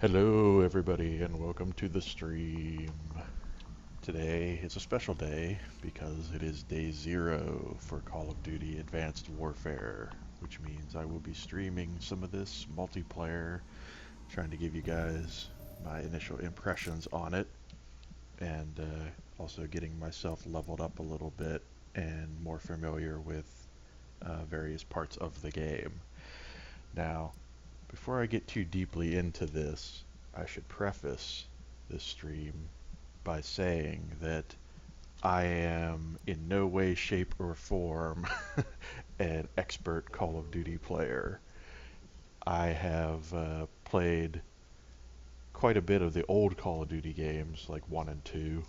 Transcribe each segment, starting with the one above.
Hello, everybody, and welcome to the stream. Today is a special day because it is day 0 for Call of Duty Advanced Warfare, which means I will be streaming some of this multiplayer, trying to give you guys my initial impressions on it, and also getting myself leveled up a little bit and more familiar with various parts of the game. Now, before I get too deeply into this, I should preface this stream by saying that I am in no way, shape, or form an expert Call of Duty player. I have played quite a bit of the old Call of Duty games, like 1 and 2,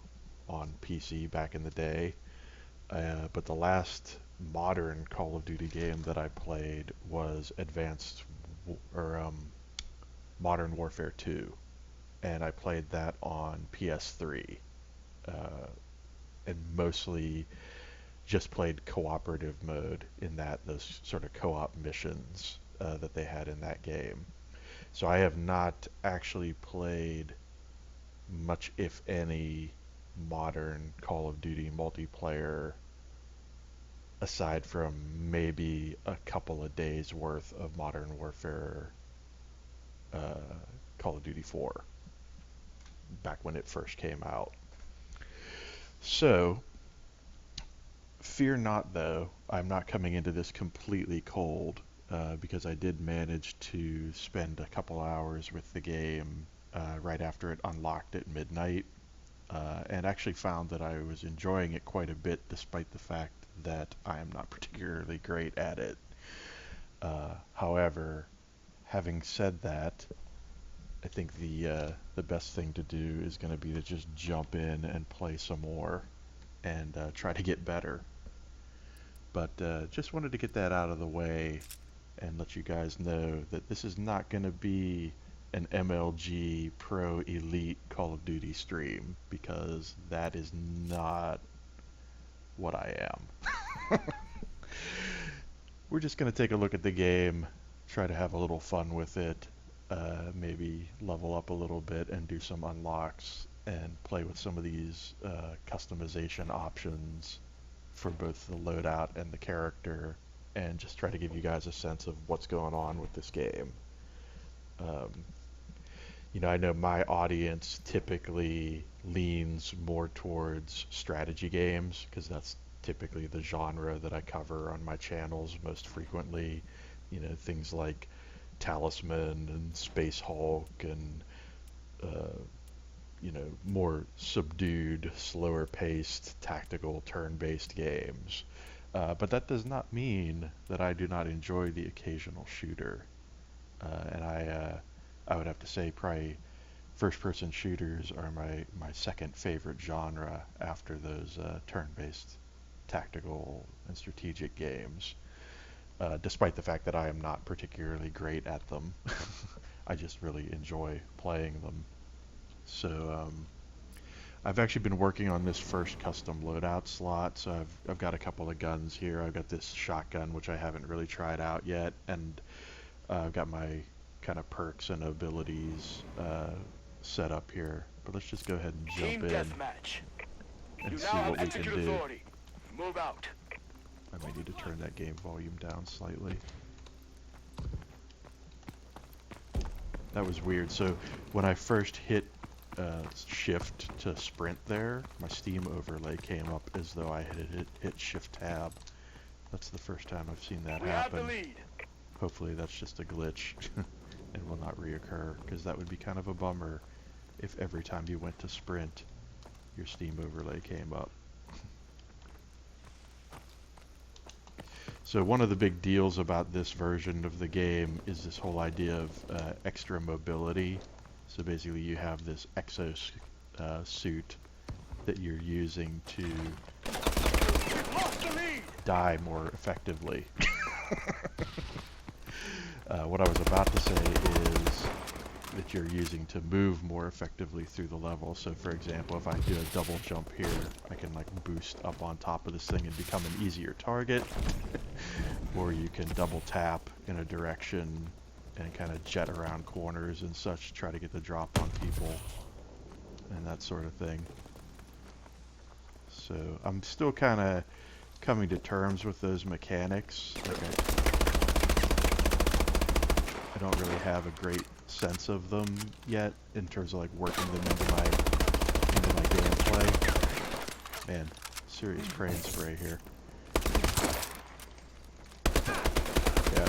on PC back in the day. But the last modern Call of Duty game that I played was Modern Warfare 2, and I played that on PS3, uh, and mostly just played cooperative mode in those sort of co-op missions that they had in that game. So I have not actually played much, if any, modern Call of Duty multiplayer aside from maybe a couple of days worth of Modern Warfare uh, Call of Duty 4 back when it first came out. So, fear not though, I'm not coming into this completely cold because I did manage to spend a couple hours with the game right after it unlocked at midnight, and actually found that I was enjoying it quite a bit despite the fact that I am not particularly great at it. However, having said that, I think the best thing to do is going to be to just jump in and play some more and try to get better. But just wanted to get that out of the way and let you guys know that this is not going to be an MLG Pro Elite Call of Duty stream because that is not what I am. We're just going to take a look at the game, try to have a little fun with it, maybe level up a little bit and do some unlocks and play with some of these customization options for both the loadout and the character, and just try to give you guys a sense of what's going on with this game. Um, I know my audience typically leans more towards strategy games because that's typically the genre that I cover on my channels most frequently. Things like Talisman and Space Hulk and more subdued, slower paced, tactical, turn-based games. But that does not mean that I do not enjoy the occasional shooter. And I would have to say probably first-person shooters are my second favorite genre after those turn-based tactical and strategic games. Despite the fact that I am not particularly great at them, I just really enjoy playing them. So I've actually been working on this first custom loadout slot, so I've got a couple of guns here. I've got this shotgun, which I haven't really tried out yet, and I've got my kind of perks and abilities set up here. But let's just go ahead and jump Team in deathmatch. You and now see have what we can execute do. authority. Move out. I may need to turn that game volume down slightly. That was weird. So when I first hit shift to sprint there, my Steam overlay came up as though I had hit shift tab. That's the first time I've seen that We have the happen. lead. Hopefully that's just a glitch and will not reoccur, because that would be kind of a bummer if every time you went to sprint, your Steam overlay came up. So one of the big deals about this version of the game is this whole idea of extra mobility. So basically you have this exo suit that you're using to We've lost the lead. die more effectively. What I was about to say is that you're using to move more effectively through the level. So for example, if I do a double jump here, I can like boost up on top of this thing and become an easier target. Or you can double tap in a direction and kind of jet around corners and such, try to get the drop on people and that sort of thing. So I'm still kind of coming to terms with those mechanics. Like I don't really have a great sense of them yet in terms of like working them into my gameplay. Man, serious crane spray here. Yeah.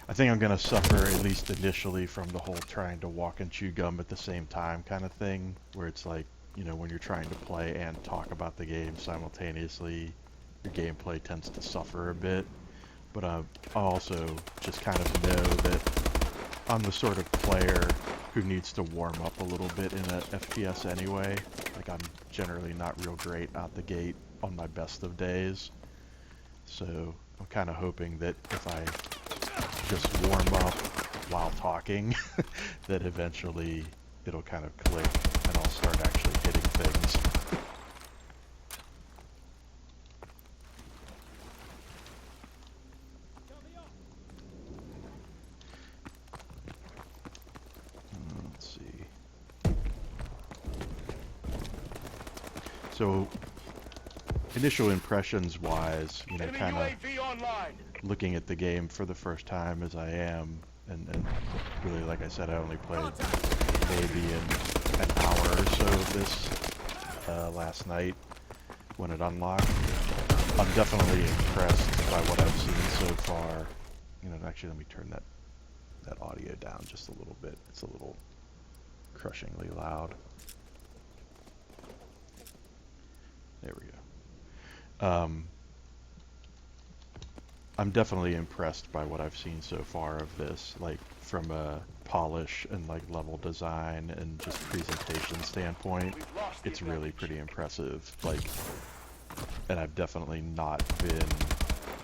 I think I'm gonna suffer, at least initially, from the whole trying to walk and chew gum at the same time kind of thing, where it's like, you know, when you're trying to play and talk about the game simultaneously, your gameplay tends to suffer a bit. But I also just kind of know that I'm the sort of player who needs to warm up a little bit in a FPS anyway. Like, I'm generally not real great out the gate on my best of days. So I'm kind of hoping that if I just warm up while talking, that eventually it'll kind of click and I'll start actually hitting things. Let's see. So, initial impressions wise, you know, kind of looking at the game for the first time as I am, and really, like I said, I only played maybe an hour or so of this last night when it unlocked. I'm definitely impressed by what I've seen so far. You know, actually, let me turn that audio down just a little bit. It's a little crushingly loud. There we go. I'm definitely impressed by what I've seen so far of this, like from a polish and like level design and just presentation standpoint. It's really pretty impressive. Like, and I've definitely not been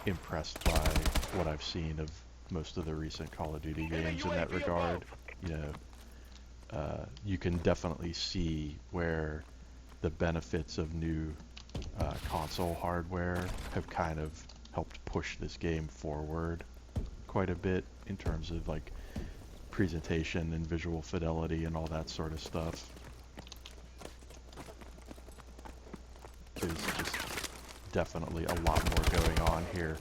impressed by what I've seen of most of the recent Call of Duty games in that regard. You know, you can definitely see where the benefits of new console hardware have kind of helped push this game forward quite a bit in terms of like presentation and visual fidelity and all that sort of stuff. There's just definitely a lot more going on here.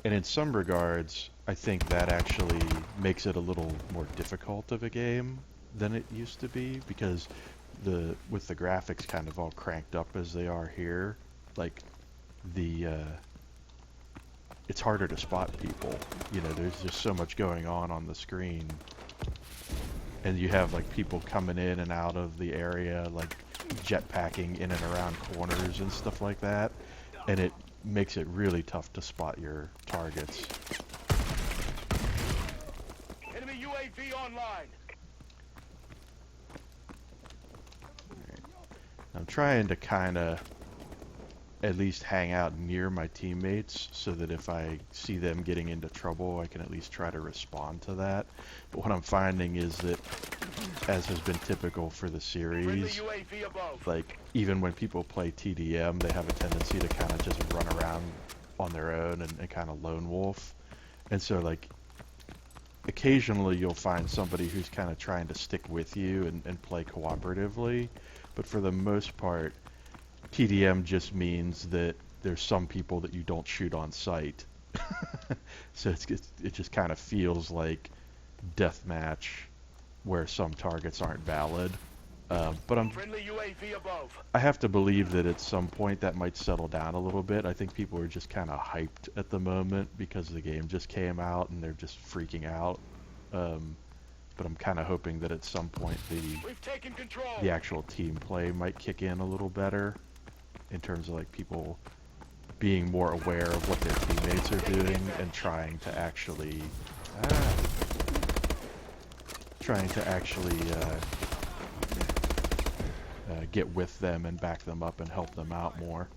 And in some regards, I think that actually makes it a little more difficult of a game than it used to be, because with the graphics kind of all cranked up as they are here, like it's harder to spot people. You know, there's just so much going on the screen, and you have like people coming in and out of the area, like jetpacking in and around corners and stuff like that, and it makes it really tough to spot your targets. Enemy UAV online. I'm trying to kind of at least hang out near my teammates so that if I see them getting into trouble, I can at least try to respond to that. But what I'm finding is that, as has been typical for the series, like even when people play TDM, they have a tendency to kind of just run around on their own and kind of lone wolf. And so like occasionally you'll find somebody who's kind of trying to stick with you and play cooperatively. But for the most part, TDM just means that there's some people that you don't shoot on sight. So it just kind of feels like deathmatch where some targets aren't valid. But I have to believe that at some point that might settle down a little bit. I think people are just kind of hyped at the moment because the game just came out and they're just freaking out. But I'm kind of hoping that at some point the actual team play might kick in a little better in terms of like people being more aware of what their teammates are doing and trying to actually get with them and back them up and help them out more.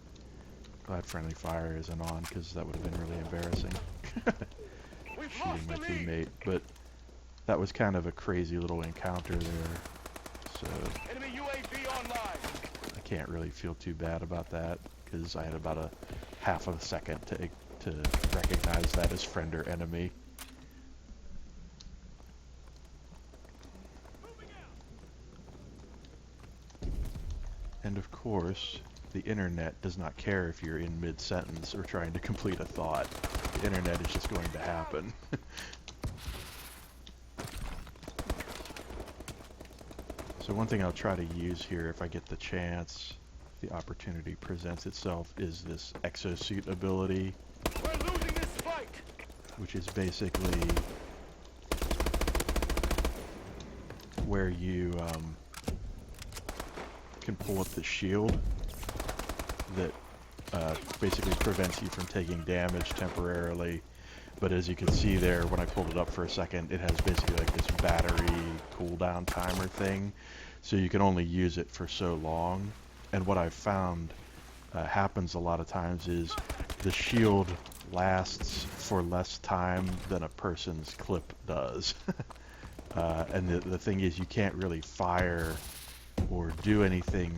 Glad friendly fire isn't on, because that would have been really embarrassing. Shooting my teammate, but that was kind of a crazy little encounter there, so I can't really feel too bad about that, because I had about a half of a second to to recognize that as friend or enemy. And of course, the internet does not care if you're in mid-sentence or trying to complete a thought. The internet is just going to happen. So one thing I'll try to use here if I get the chance, the opportunity presents itself, is this exosuit ability. We're losing this fight. Which is basically where you can pull up the shield that basically prevents you from taking damage temporarily. But as you can see there, when I pulled it up for a second, it has basically like this battery cooldown timer thing. So you can only use it for so long. And what I've found happens a lot of times is the shield lasts for less time than a person's clip does. And the thing is, you can't really fire or do anything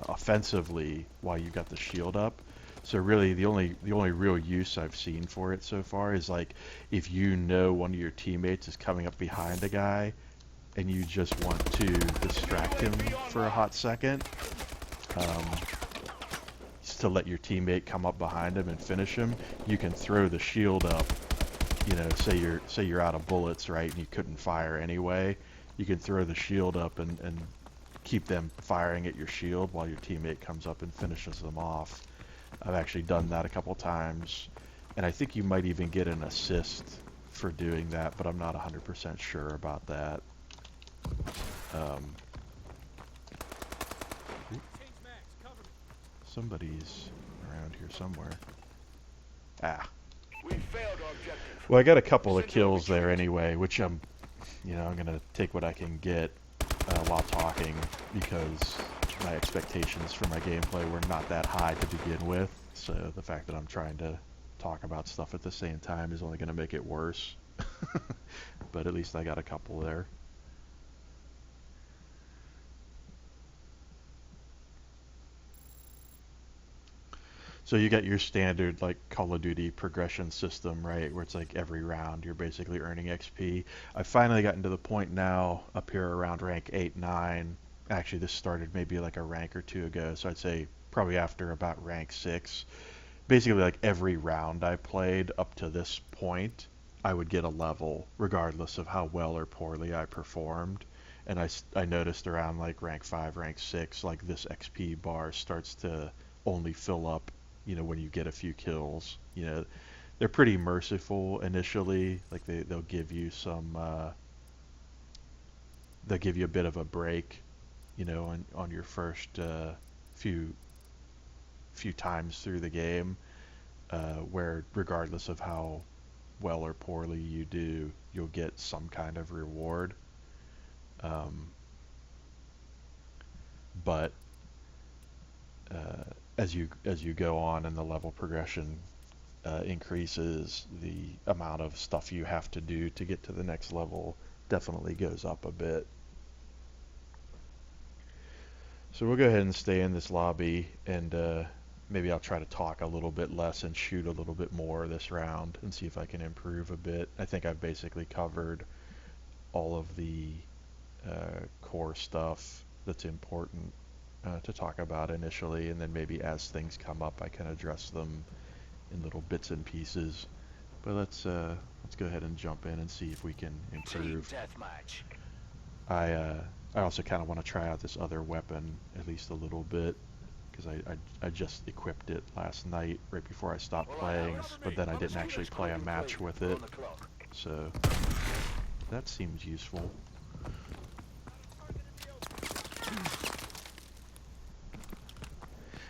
offensively while you've got the shield up. So really, the only real use I've seen for it so far is like if you know one of your teammates is coming up behind a guy, and you just want to distract him for a hot second, just to let your teammate come up behind him and finish him. You can throw the shield up. You know, say you're out of bullets, right, and you couldn't fire anyway. You can throw the shield up and keep them firing at your shield while your teammate comes up and finishes them off. I've actually done that a couple times, and I think you might even get an assist for doing that, but I'm not 100% sure about that. Somebody's around here somewhere. Ah. We failed our objective. Well, I got a couple of kills there anyway, which I'm gonna take what I can get while talking, because my expectations for my gameplay were not that high to begin with. So the fact that I'm trying to talk about stuff at the same time is only gonna make it worse. But at least I got a couple there. So you got your standard like Call of Duty progression system, right? Where it's like every round you're basically earning XP. I've finally gotten to the point now up here around rank 8, 9. Actually, this started maybe like a rank or two ago. So I'd say probably after about rank 6. Basically like every round I played up to this point, I would get a level regardless of how well or poorly I performed. And I noticed around like rank 5, rank 6, like this XP bar starts to only fill up, you know, when you get a few kills. You know, they're pretty merciful initially. Like they'll give you some, they'll give you a bit of a break, you know, on your first few times through the game, where regardless of how well or poorly you do, you'll get some kind of reward. But as you go on and the level progression increases, the amount of stuff you have to do to get to the next level definitely goes up a bit. So we'll go ahead and stay in this lobby, and maybe I'll try to talk a little bit less and shoot a little bit more this round and see if I can improve a bit. I think I've basically covered all of the core stuff that's important to talk about initially, and then maybe as things come up I can address them in little bits and pieces. But let's go ahead and jump in and see if we can improve. Team deathmatch. I also kind of want to try out this other weapon at least a little bit, because I just equipped it last night right before I stopped playing, but then I didn't actually play a match with it, so that seems useful.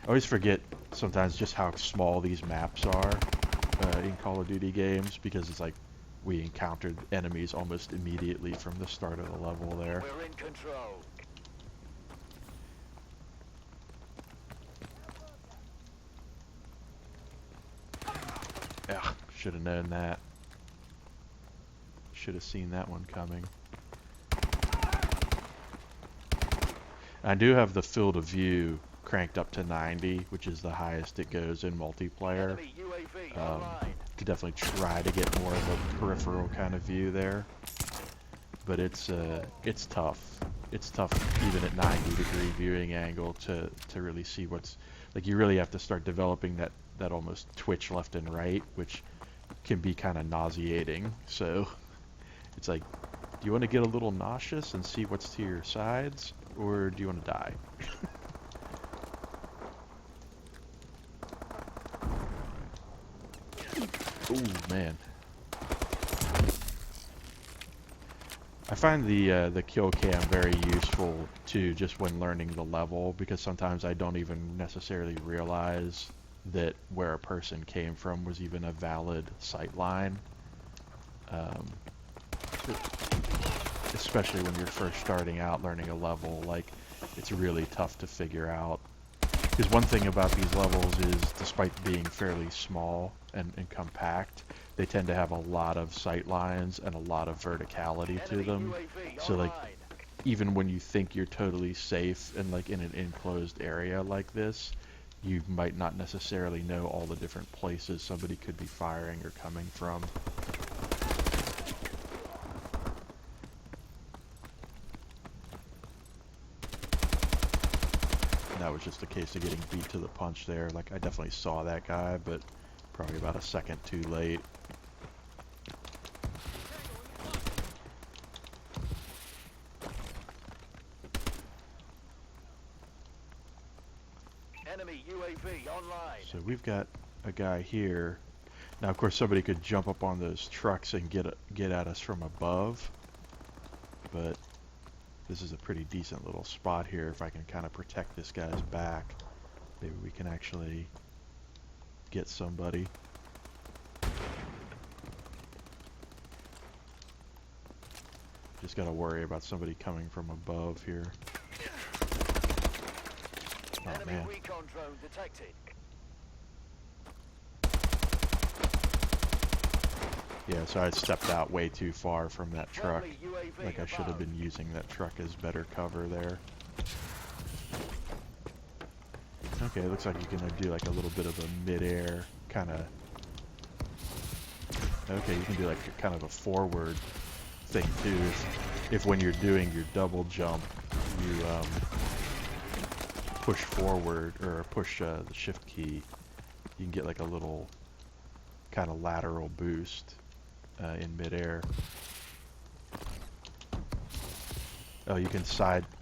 I always forget sometimes just how small these maps are in Call of Duty games, because it's like we encountered enemies almost immediately from the start of the level there. We're in control. Yeah, should have known that. Should have seen that one coming. I do have the field of view cranked up to 90, which is the highest it goes in multiplayer. Enemy UAV Um, online. Could definitely try to get more of a peripheral kind of view there, but it's tough. It's tough even at 90-degree viewing angle to really see what's like. You really have to start developing that almost twitch left and right, which can be kind of nauseating. So it's like, do you want to get a little nauseous and see what's to your sides, or do you want to die? Ooh, man. I find the kill cam very useful too, just when learning the level, because sometimes I don't even necessarily realize that where a person came from was even a valid sight line. Especially when you're first starting out learning a level, like, it's really tough to figure out. Because one thing about these levels is, despite being fairly small and compact, they tend to have a lot of sight lines and a lot of verticality to Enemy them. UAV So, like, online. even when you think you're totally safe and like in an enclosed area like this, you might not necessarily know all the different places somebody could be firing or coming from. And that was just a case of getting beat to the punch there. Like, I definitely saw that guy, but probably about a second too late. Enemy UAV online. So we've got a guy here. Now, of course, somebody could jump up on those trucks and get at us from above, but this is a pretty decent little spot here. If I can kind of protect this guy's back, maybe we can actually get somebody. Just got to worry about somebody coming from above here. Oh, Enemy man. recon drone detected. Yeah, so I stepped out way too far from that truck. Friendly UAV Like, I should have above. been using that truck as better cover there. Okay, it looks like you're gonna do like a little bit of a mid-air kind of... Okay, you can do like a kind of a forward thing too. If when you're doing your double jump, you push forward or push the shift key, you can get like a little kind of lateral boost in midair. Oh, you can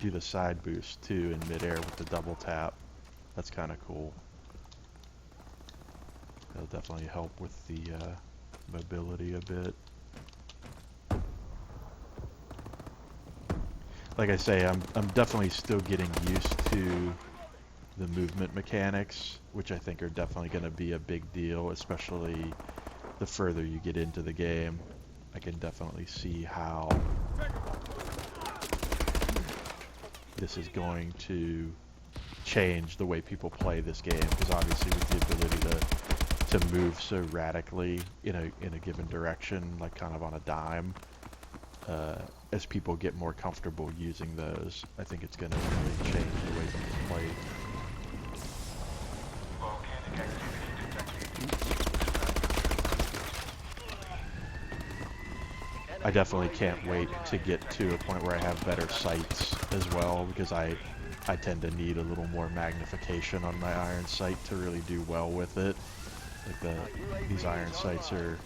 do the side boost too in midair with the double tap. That's kind of cool. That'll definitely help with the mobility a bit. Like I say, I'm definitely still getting used to the movement mechanics, which I think are definitely going to be a big deal, especially the further you get into the game. I can definitely see how this is going to change the way people play this game, because obviously with the ability to move so radically in a given direction, like kind of on a dime, as people get more comfortable using those, I think it's going to really change the way people play. I definitely can't wait to get to a point where I have better sights as well, because I tend to need a little more magnification on my iron sight to really do well with it. Like these iron sights are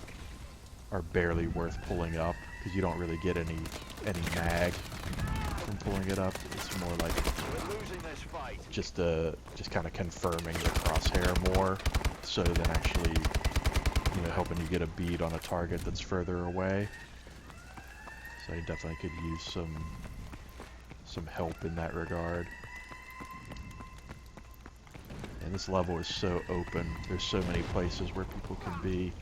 barely worth pulling up, because you don't really get any mag from pulling it up. It's more like We're losing this fight. just kind of confirming your crosshair more, so than actually, you know, helping you get a bead on a target that's further away. So I definitely could use some help in that regard. And this level is so open. There's so many places where people can be.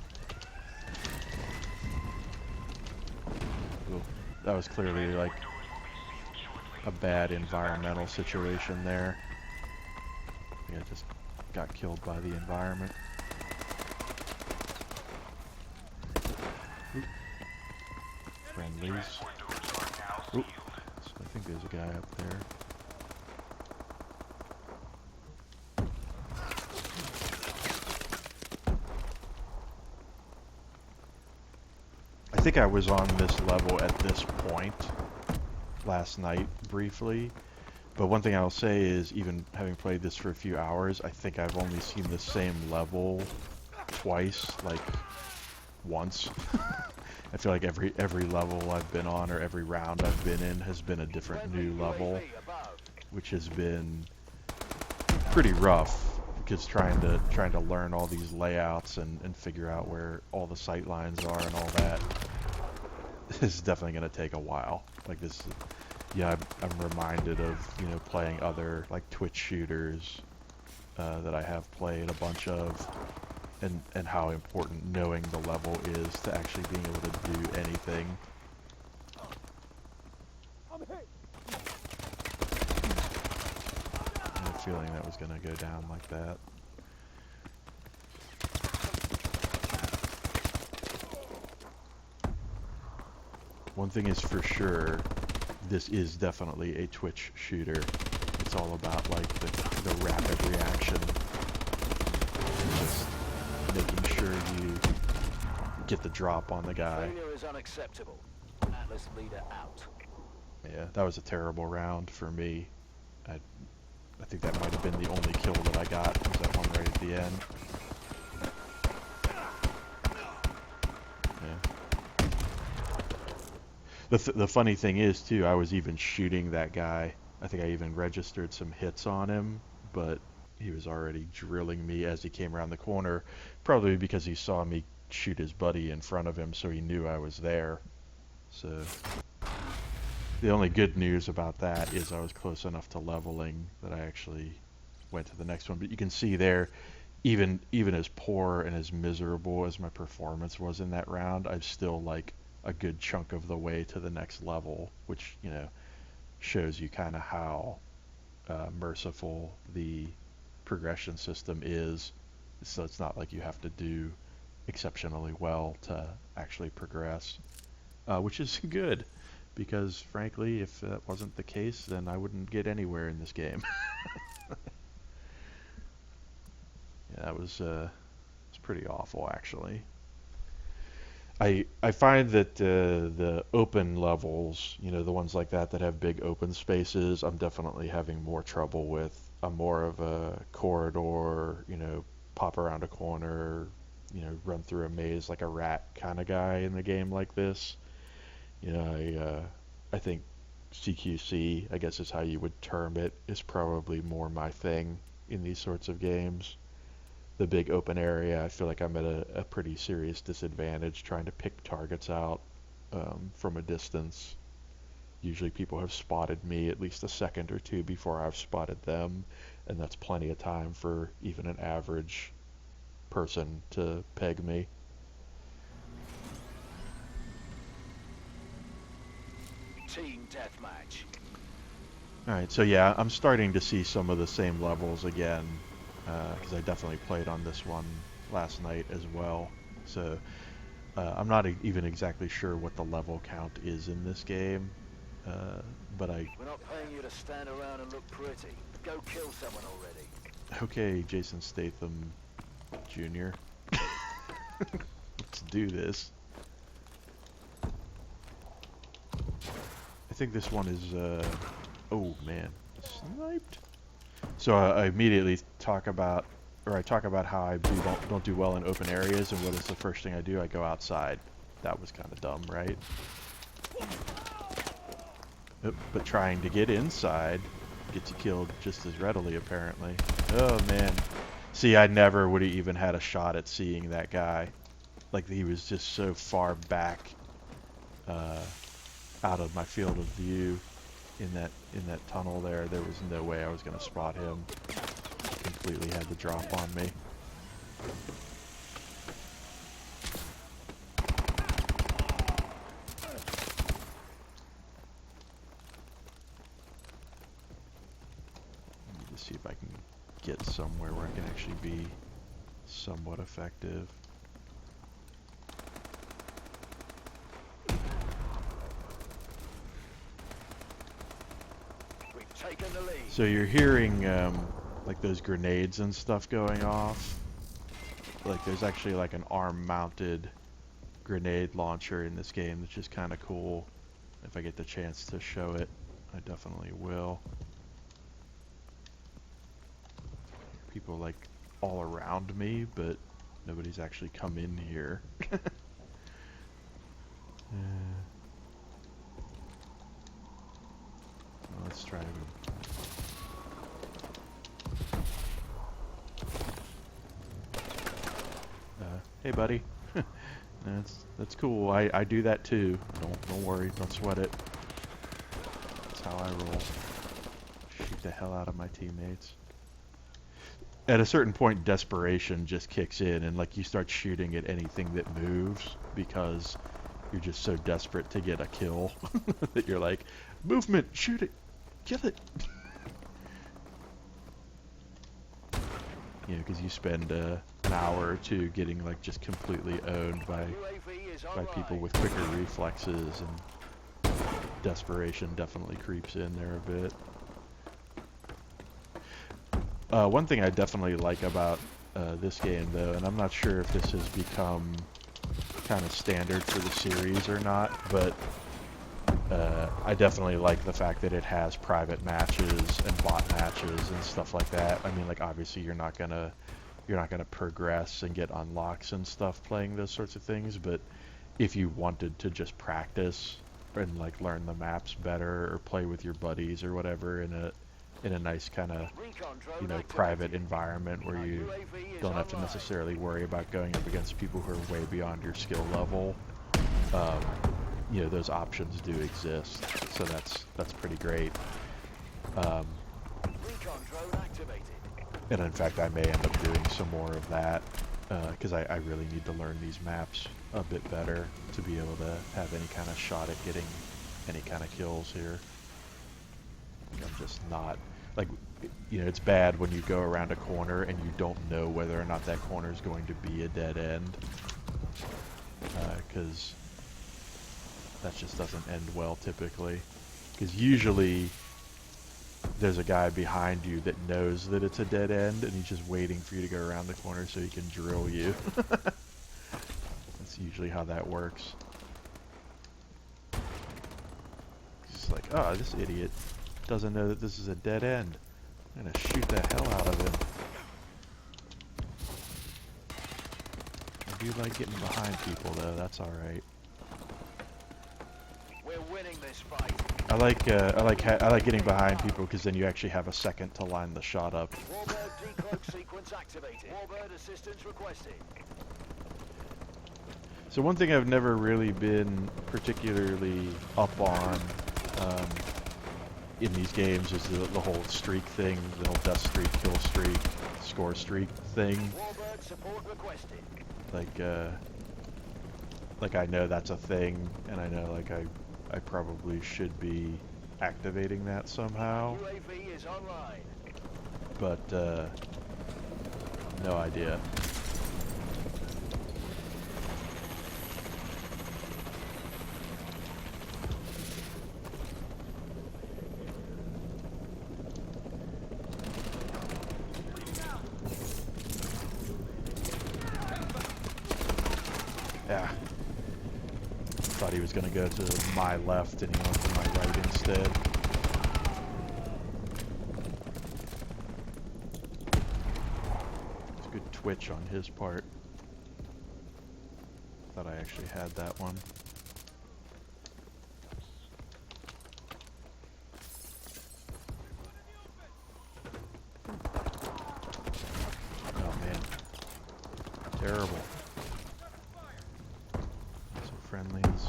Ooh, that was clearly like a bad environmental situation there. Yeah, just got killed by the environment. Oop. Friendlies. Oop. So I think there's a guy up there. think I was on this level at this point last night briefly. But one thing I'll say is, even having played this for a few hours, I think I've only seen the same level twice, like once. I feel like every level I've been on or every round I've been in has been a different new level, which has been pretty rough because trying to learn all these layouts and figure out where all the sight lines are and all that is definitely going to take a while. Like this, yeah, I'm reminded of, you know, playing other like Twitch shooters that I have played a bunch of, and how important knowing the level is to actually being able to do anything. I had a feeling that was going to go down like that. One thing is for sure, this is definitely a Twitch shooter. It's all about like the rapid reaction, and just making sure you get the drop on the guy. Failure is unacceptable. Atlas leader out. Yeah, that was a terrible round for me. I think that might have been the only kill that I got, was that one right at the end. Yeah. The funny thing is, too, I was even shooting that guy. I think I even registered some hits on him, but he was already drilling me as he came around the corner, probably because he saw me shoot his buddy in front of him, so he knew I was there. So the only good news about that is I was close enough to leveling that I actually went to the next one. But you can see there, even as poor and as miserable as my performance was in that round, I'm still like a good chunk of the way to the next level, which, you know, shows you kind of how merciful the progression system is. So it's not like you have to do exceptionally well to actually progress, which is good, because frankly, if that wasn't the case, then I wouldn't get anywhere in this game. Yeah, that was pretty awful, actually. I find that the open levels, you know, the ones like that have big open spaces, I'm definitely having more trouble with. I'm more of a corridor, you know, pop around a corner, you know, run through a maze like a rat kind of guy in the game like this. You know, I think CQC, I guess is how you would term it, is probably more my thing in these sorts of games. The big open area, I feel like I'm at a pretty serious disadvantage trying to pick targets out from a distance. Usually people have spotted me at least a second or two before I've spotted them, and that's plenty of time for even an average person to peg me. Team deathmatch. Alright, so yeah, I'm starting to see some of the same levels again, because I definitely played on this one last night as well. So I'm not even exactly sure what the level count is in this game, but We're not paying you to stand around and look pretty. Go kill someone already. Okay, Jason Statham Jr. Let's do this. I think this one is, oh man, sniped. So I immediately talk about how I don't do well in open areas, and what is the first thing I do? I go outside. That was kind of dumb, right? But trying to get inside gets you killed just as readily, apparently. Oh man. See, I never would have even had a shot at seeing that guy. Like, he was just so far back out of my field of view in that tunnel there. There was no way I was going to spot him. Completely had the drop on me. Let me just see if I can get somewhere where I can actually be somewhat effective. We've taken the lead. So you're hearing like those grenades and stuff going off. Like there's actually like an arm mounted grenade launcher in this game that's just kind of cool. If I get the chance to show it, I definitely will. People like all around me, but nobody's actually come in here. Well, let's try to. Hey, buddy. That's cool. I do that too. Don't worry. Don't sweat it. That's how I roll. Shoot the hell out of my teammates. At a certain point, desperation just kicks in, and like you start shooting at anything that moves because you're just so desperate to get a kill that you're like, movement, shoot it, kill it. You know, because you spend an hour or two getting like just completely owned by people with quicker reflexes, and desperation definitely creeps in there a bit. One thing I definitely like about this game, though, and I'm not sure if this has become kind of standard for the series or not, but I definitely like the fact that it has private matches and bot matches and stuff like that. I mean, like, obviously you're not gonna progress and get unlocks and stuff playing those sorts of things, but if you wanted to just practice and like learn the maps better or play with your buddies or whatever in a nice kind of, you know, private environment where you don't have to necessarily worry about going up against people who are way beyond your skill level, you know, those options do exist, so that's pretty great. And in fact, I may end up doing some more of that, because I really need to learn these maps a bit better to be able to have any kind of shot at getting any kind of kills here. I'm just not, like, you know, it's bad when you go around a corner and you don't know whether or not that corner is going to be a dead end, because that just doesn't end well typically, because usually there's a guy behind you that knows that it's a dead end and he's just waiting for you to go around the corner so he can drill you. That's usually how that works. It's like, oh, this idiot doesn't know that this is a dead end. I'm gonna shoot the hell out of him. I do like getting behind people though, that's alright. We're winning this fight. I like getting behind people because then you actually have a second to line the shot up. Warbird decloak sequence activated. Warbird assistance requested. So one thing I've never really been particularly up on in these games is the whole streak thing, the whole death streak, kill streak, score streak thing. Warbird support requested. Like I know that's a thing, and I know like I probably should be activating that somehow. UAV is online. But no idea. Yeah. Thought he was going to go to my left and he went to my right instead. It's a good twitch on his part. Thought I actually had that one. Oh man. Terrible. Friendlies.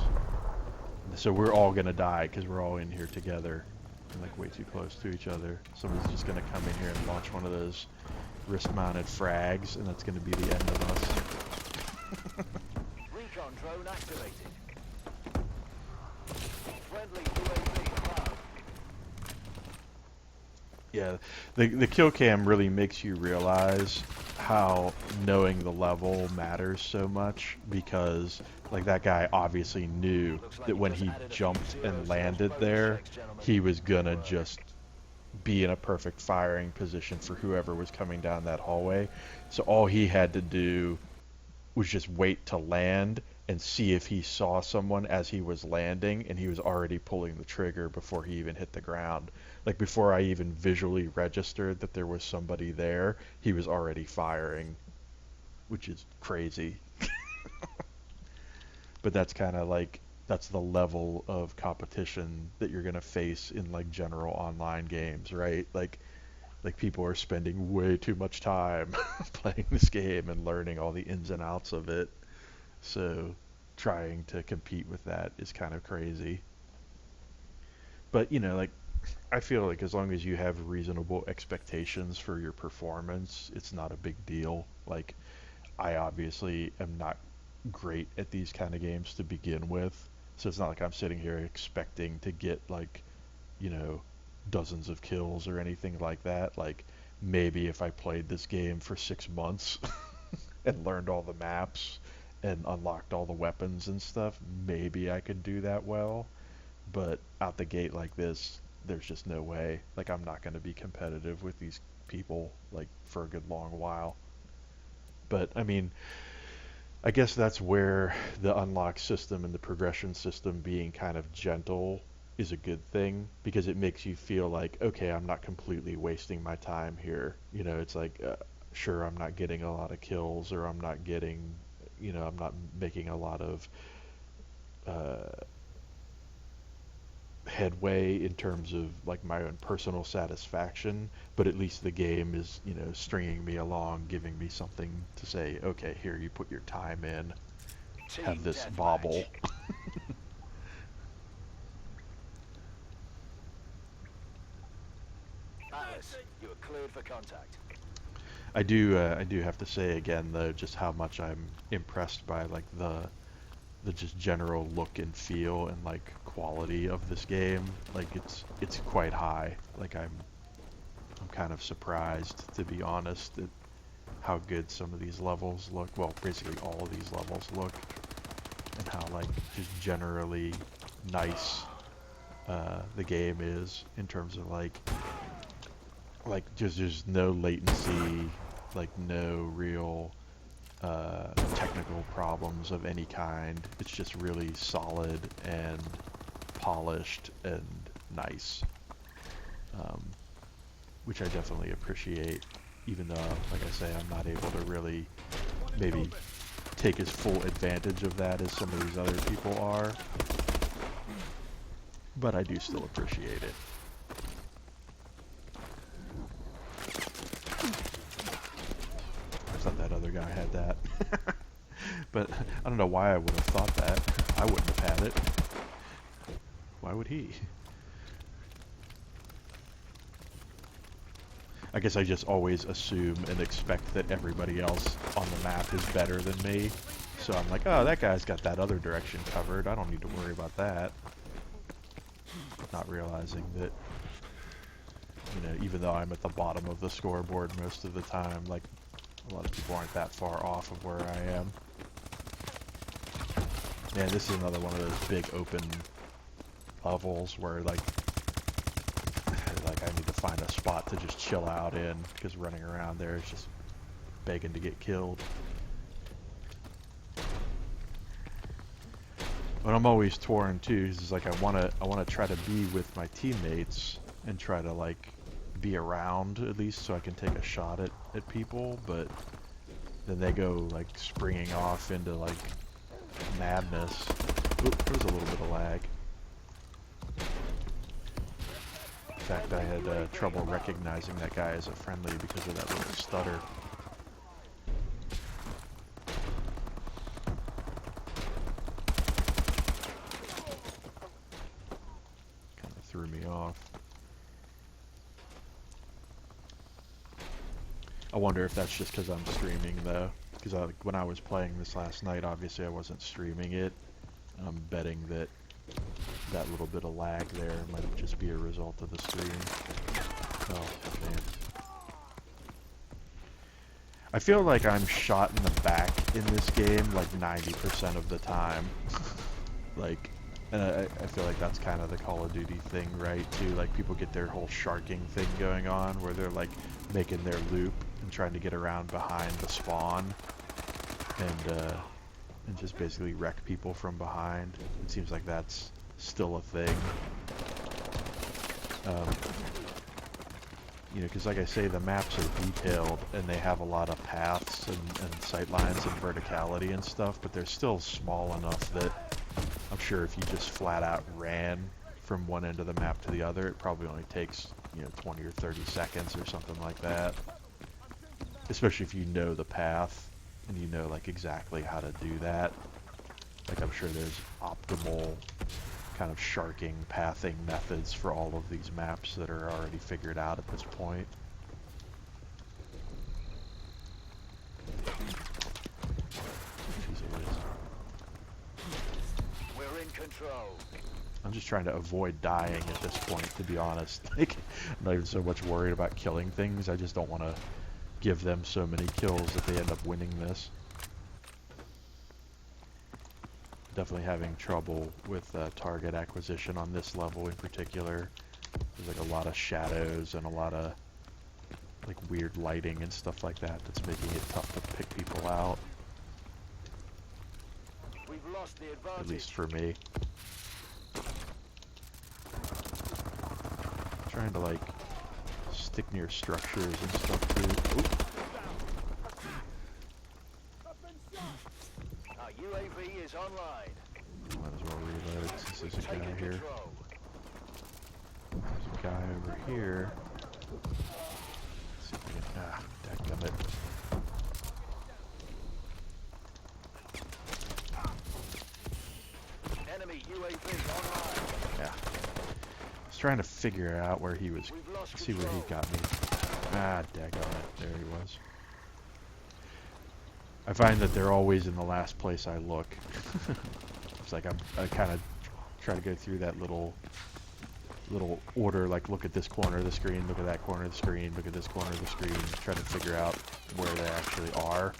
So we're all gonna die because we're all in here together and like way too close to each other. Somebody's just gonna come in here and launch one of those wrist-mounted frags, and that's gonna be the end of us. Recon drone activated. Friendly UAV above. Yeah, the kill cam really makes you realize how knowing the level matters so much, because like that guy obviously knew that when he jumped and landed there, he was gonna just be in a perfect firing position for whoever was coming down that hallway. So all he had to do was just wait to land and see if he saw someone as he was landing, and he was already pulling the trigger before he even hit the ground. Like before I even visually registered that there was somebody there, he was already firing, which is crazy. But that's kind of like that's the level of competition that you're going to face in like general online games, right? Like people are spending way too much time playing this game and learning all the ins and outs of it. So trying to compete with that is kind of crazy. But, like I feel like as long as you have reasonable expectations for your performance, it's not a big deal. Like I obviously am not great at these kind of games to begin with, so it's not like I'm sitting here expecting to get like, you know, dozens of kills or anything like that. Like maybe if I played this game for 6 months and learned all the maps and unlocked all the weapons and stuff, maybe I could do that well. But out the gate like this, there's just no way. Like I'm not going to be competitive with these people like for a good long while. But I mean, I guess that's where the unlock system and the progression system being kind of gentle is a good thing, because it makes you feel like, okay, I'm not completely wasting my time here. It's like, sure, I'm not getting a lot of kills, or I'm not getting, I'm not making a lot of uh, headway in terms of like my own personal satisfaction, but at least the game is, stringing me along, giving me something to say, okay, here, you put your time in, have Team this bauble. deathmatch. Atlas, you are cleared for contact. I do have to say again though, just how much I'm impressed by like the just general look and feel and like quality of this game. Like it's quite high. Like I'm kind of surprised, to be honest, at how good some of these levels look. Well, basically all of these levels look, and how like just generally nice the game is in terms of like just there's no latency, like no real technical problems of any kind. It's just really solid and polished and nice, um, which I definitely appreciate, even though, like I say, I'm not able to really maybe take as full advantage of that as some of these other people are, but I do still appreciate it. I thought that other guy had that. But I don't know why I would have thought that. I wouldn't have had it. Why would he? I guess I just always assume and expect that everybody else on the map is better than me. So I'm like, oh, that guy's got that other direction covered. I don't need to worry about that. Not realizing that, even though I'm at the bottom of the scoreboard most of the time, like, a lot of people aren't that far off of where I am. Man, this is another one of those big open levels where, like I need to find a spot to just chill out in, because running around there is just begging to get killed. But I'm always torn too. It's like I wanna try to be with my teammates and try to like be around at least so I can take a shot at people, but then they go like springing off into like madness. Oop, there was a little bit of lag. In fact, I had trouble recognizing that guy as a friendly because of that little stutter. Kind of threw me off. I wonder if that's just because I'm streaming though. Because when I was playing this last night, obviously I wasn't streaming it. I'm betting that that little bit of lag there might just be a result of the stream. Oh, man. I feel like I'm shot in the back in this game like 90% of the time. Like, and I feel like that's kind of the Call of Duty thing, right? Too, like people get their whole sharking thing going on where they're like making their loop and trying to get around behind the spawn. And and just basically wreck people from behind. It seems like that's still a thing. You know, because like I say, the maps are detailed and they have a lot of paths and sight lines and verticality and stuff, but they're still small enough that I'm sure if you just flat out ran from one end of the map to the other, it probably only takes, you know, 20 or 30 seconds or something like that. Especially if you know the path and you know like exactly how to do that. Like I'm sure there's optimal kind of sharking, pathing methods for all of these maps that are already figured out at this point. We're in control. I'm just trying to avoid dying at this point, to be honest. Like, I'm not even so much worried about killing things, I just don't want to give them so many kills that they end up winning this. Definitely having trouble with target acquisition on this level in particular. There's like a lot of shadows and a lot of like weird lighting and stuff like that that's making it tough to pick people out. We've lost the advantage. At least for me. Trying to like stick near structures and stuff too. Oop. Our UAV is online. Might as well reload since there's a guy Taking here. control. There's a guy over here. Let's see if we can, dadgummit. Enemy UAV online. Yeah. I was trying to figure out where he was. We've lost See where he control. got me. Dadgummit. There he was. I find that they're always in the last place I look. It's like I kind of try to go through that little order, like look at this corner of the screen, look at that corner of the screen, look at this corner of the screen, try to figure out where they actually are.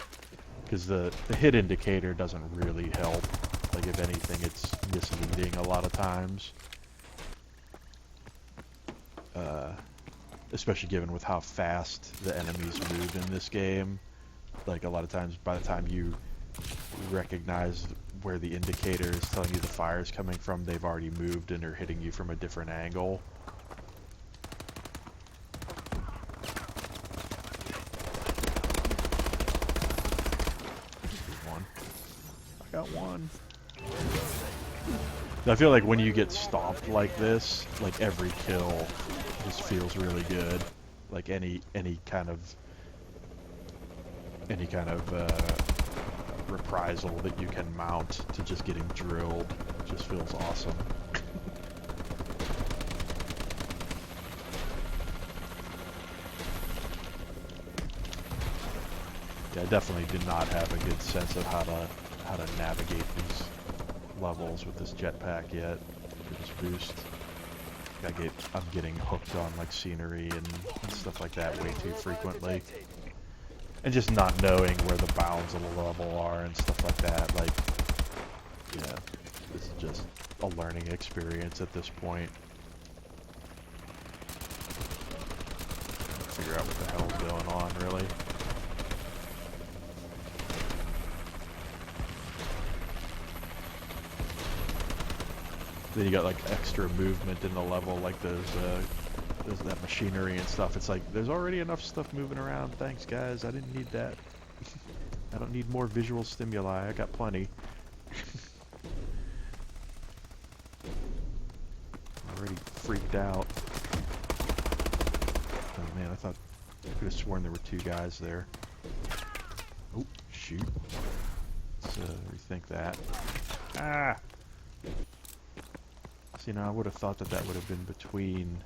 Because the hit indicator doesn't really help. Like if anything, it's misleading a lot of times. Especially given with how fast the enemies move in this game. Like a lot of times, by the time you recognize where the indicator is telling you the fire is coming from, they've already moved and are hitting you from a different angle. One. I got one. I feel like when you get stomped like this, like every kill just feels really good. Like any kind of reprisal that you can mount to just getting drilled just feels awesome. Yeah, I definitely did not have a good sense of how to navigate these levels with this jetpack yet. For this boost. I'm getting hooked on like scenery and stuff like that way too frequently. And just not knowing where the bounds of the level are and stuff like that, like, yeah, this is just a learning experience at this point. Figure out what the hell's going on, really. Then you got like extra movement in the level, like there's that machinery and stuff. It's like, there's already enough stuff moving around. Thanks, guys. I didn't need that. I don't need more visual stimuli. I got plenty. Already freaked out. Oh man, I could have sworn there were two guys there. Oh, shoot. Let's rethink that. Ah! See, now I would have thought that would have been between...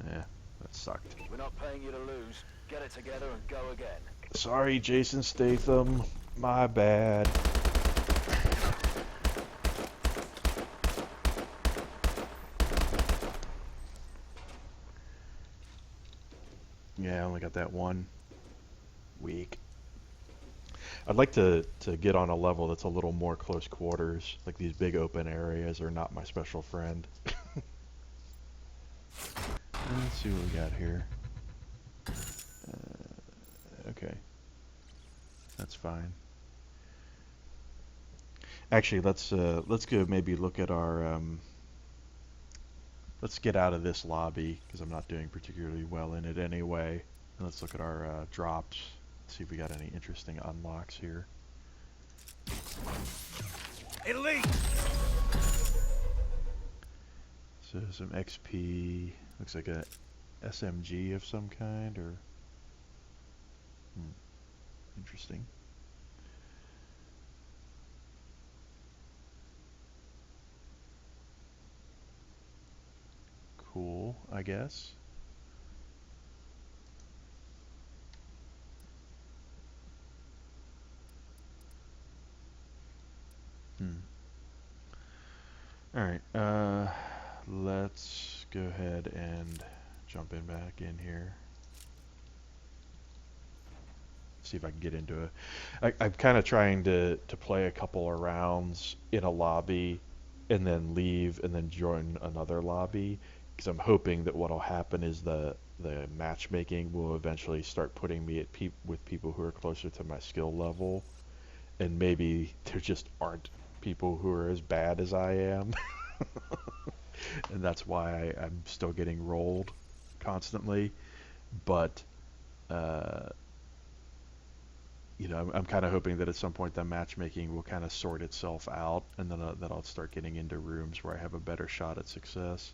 that sucked. We're not paying you to lose. Get it together and go again. Sorry, Jason Statham. My bad. Yeah, I only got that one. Weak. I'd like to get on a level that's a little more close quarters. Like these big open areas are not my special friend. Let's see what we got here. Okay. That's fine. Actually, let's go maybe look at our let's get out of this lobby because I'm not doing particularly well in it anyway. And let's look at our drops. See if we got any interesting unlocks here. Elite! So some XP. Looks like a SMG of some kind, or interesting. Cool, I guess. Alright, let's go ahead and jump in back in here. See if I can get into I'm kind of trying to play a couple of rounds in a lobby and then leave and then join another lobby, because I'm hoping that what'll happen is the matchmaking will eventually start putting me at with people who are closer to my skill level, and maybe there just aren't people who are as bad as I am. And that's why I'm still getting rolled constantly. But you know, I'm kind of hoping that at some point the matchmaking will kind of sort itself out, and then that I'll start getting into rooms where I have a better shot at success.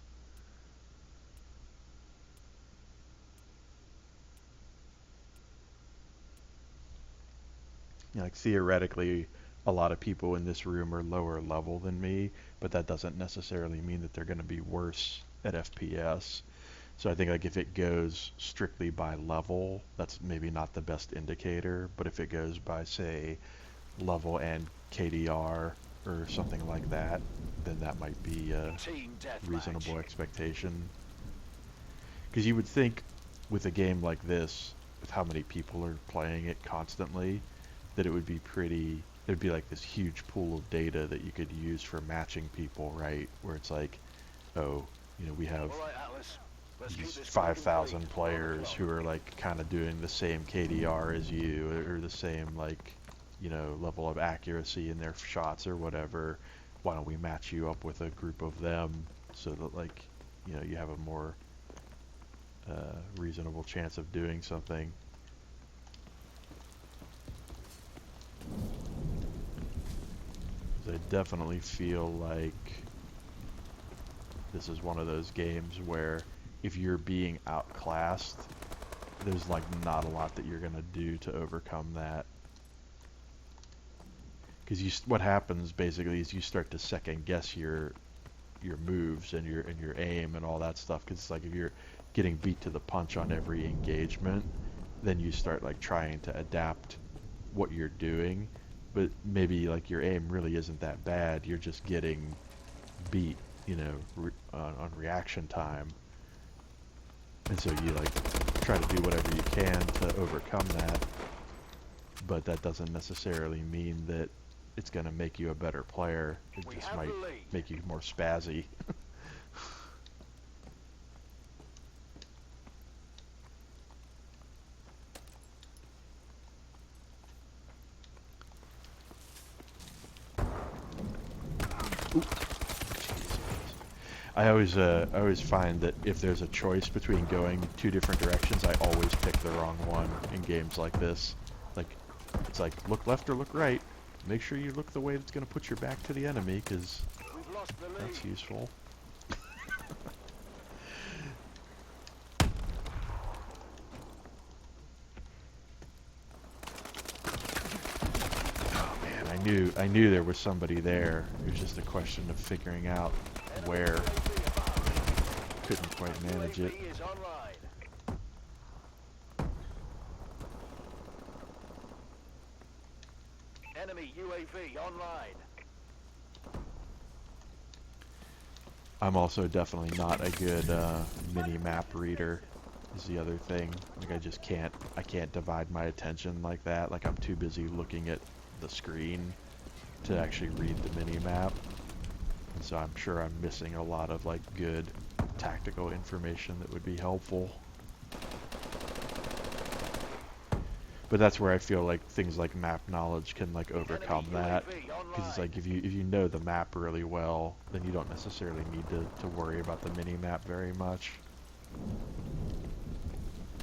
You know, like theoretically, a lot of people in this room are lower level than me, but that doesn't necessarily mean that they're going to be worse at FPS. So I think like if it goes strictly by level, that's maybe not the best indicator, but if it goes by, say, level and KDR or something like that, then that might be a reasonable expectation. Because you would think with a game like this, with how many people are playing it constantly, that it would be there'd be like this huge pool of data that you could use for matching people, right? Where it's like, oh, you know, we have these 5,000 players who are like kind of doing the same KDR as you, or the same like, you know, level of accuracy in their shots or whatever. Why don't we match you up with a group of them so that, like, you know, you have a more reasonable chance of doing something. I definitely feel like this is one of those games where if you're being outclassed, there's like not a lot that you're gonna do to overcome that. Because what happens basically is you start to second guess your moves and your aim and all that stuff. Because it's like if you're getting beat to the punch on every engagement, then you start like trying to adapt what you're doing. But maybe like your aim really isn't that bad. You're just getting beat, you know, on reaction time. And so you like try to do whatever you can to overcome that. But that doesn't necessarily mean that it's going to make you a better player. It just might make you more spazzy. I always find that if there's a choice between going two different directions, I always pick the wrong one in games like this. Like, it's like, look left or look right. Make sure you look the way that's going to put your back to the enemy, because that's useful. Oh man, I knew there was somebody there. It was just a question of figuring out where. Couldn't quite manage it. Enemy UAV online. I'm also definitely not a good mini-map reader, is the other thing. Like I can't divide my attention like that. Like I'm too busy looking at the screen to actually read the mini-map. And so I'm sure I'm missing a lot of like good tactical information that would be helpful. But that's where I feel like things like map knowledge can like overcome that. Because it's like if you know the map really well, then you don't necessarily need to worry about the mini map very much.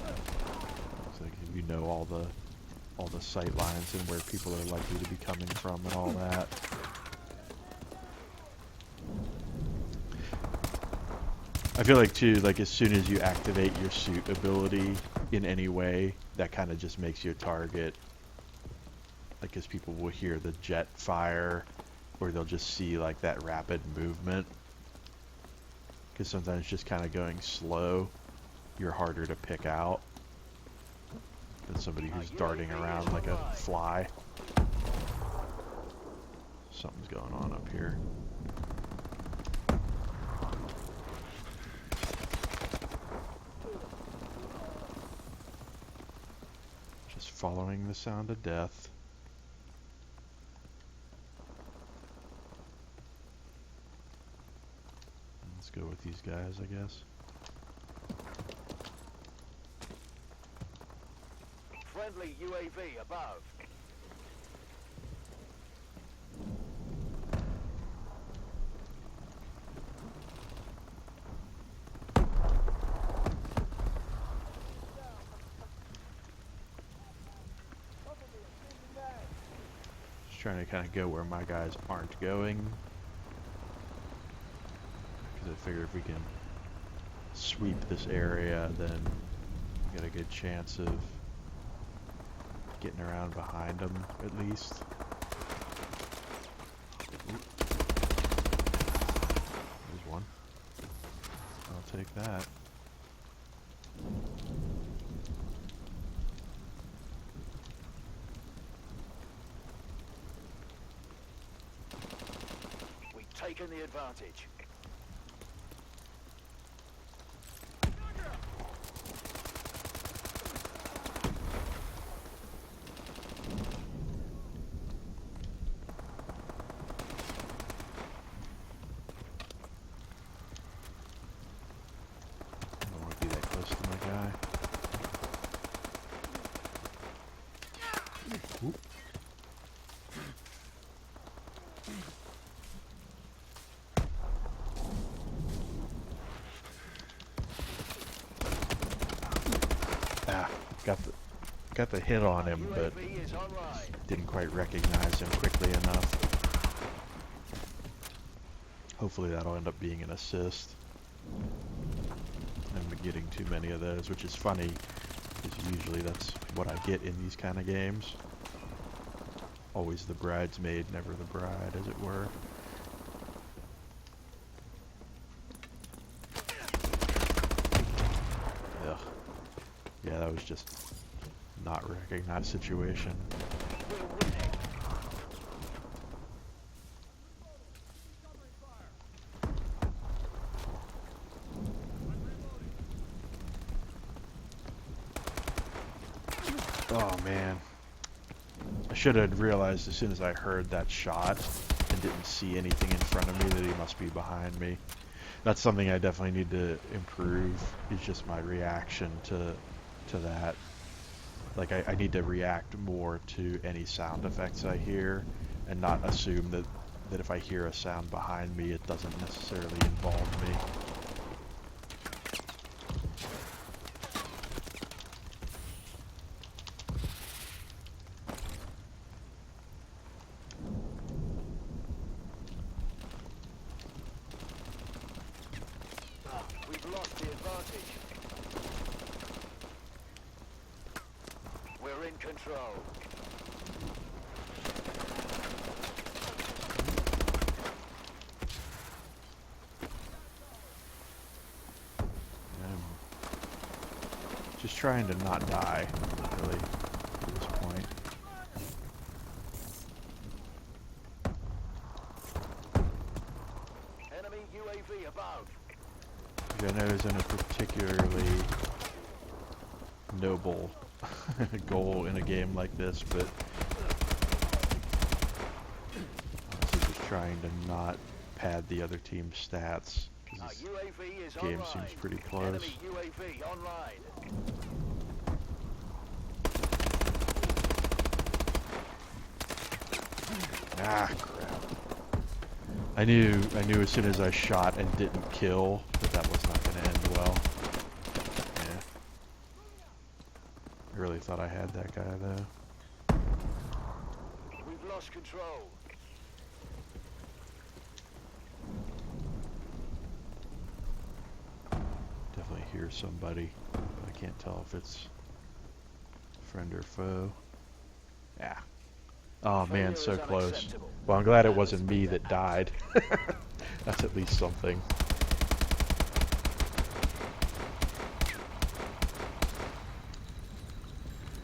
It's like if you know all the sight lines and where people are likely to be coming from and all that. I feel like too, like as soon as you activate your suit ability in any way, that kind of just makes you a target. Like, because people will hear the jet fire, or they'll just see like that rapid movement. Because sometimes just kind of going slow, you're harder to pick out than somebody who's darting around like a fly. Something's going on up here. Just following the sound of death. Let's go with these guys, I guess. Friendly UAV above. Just trying to kind of go where my guys aren't going. Because I figure if we can sweep this area, then we got a good chance of getting around behind them, at least. Ooh. There's one. I'll take that. We've taken the advantage. Got the hit on him, but didn't quite recognize him quickly enough. Hopefully that'll end up being an assist. I'm getting too many of those, which is funny, because usually that's what I get in these kind of games. Always the bridesmaid, never the bride, as it were. Ugh. Yeah, that was just not recognized situation. Oh man. I should have realized as soon as I heard that shot and didn't see anything in front of me that he must be behind me. That's something I definitely need to improve, is just my reaction to that. Like, I need to react more to any sound effects I hear and not assume that if I hear a sound behind me, it doesn't necessarily involve me. We've lost the advantage. We're in control. I'm just trying to not die, really, at this point. Enemy UAV above. I know isn't a particularly noble goal in a game like this, but honestly just trying to not pad the other team's stats, because this game seems pretty close. Enemy UAV online. Ah, crap. I knew as soon as I shot and didn't kill that was not going to end well. Yeah. I really thought I had that guy though. We've lost control. Definitely hear somebody. I can't tell if it's friend or foe. Yeah. Oh man, so close. Well, I'm glad it wasn't me that died. That's at least something.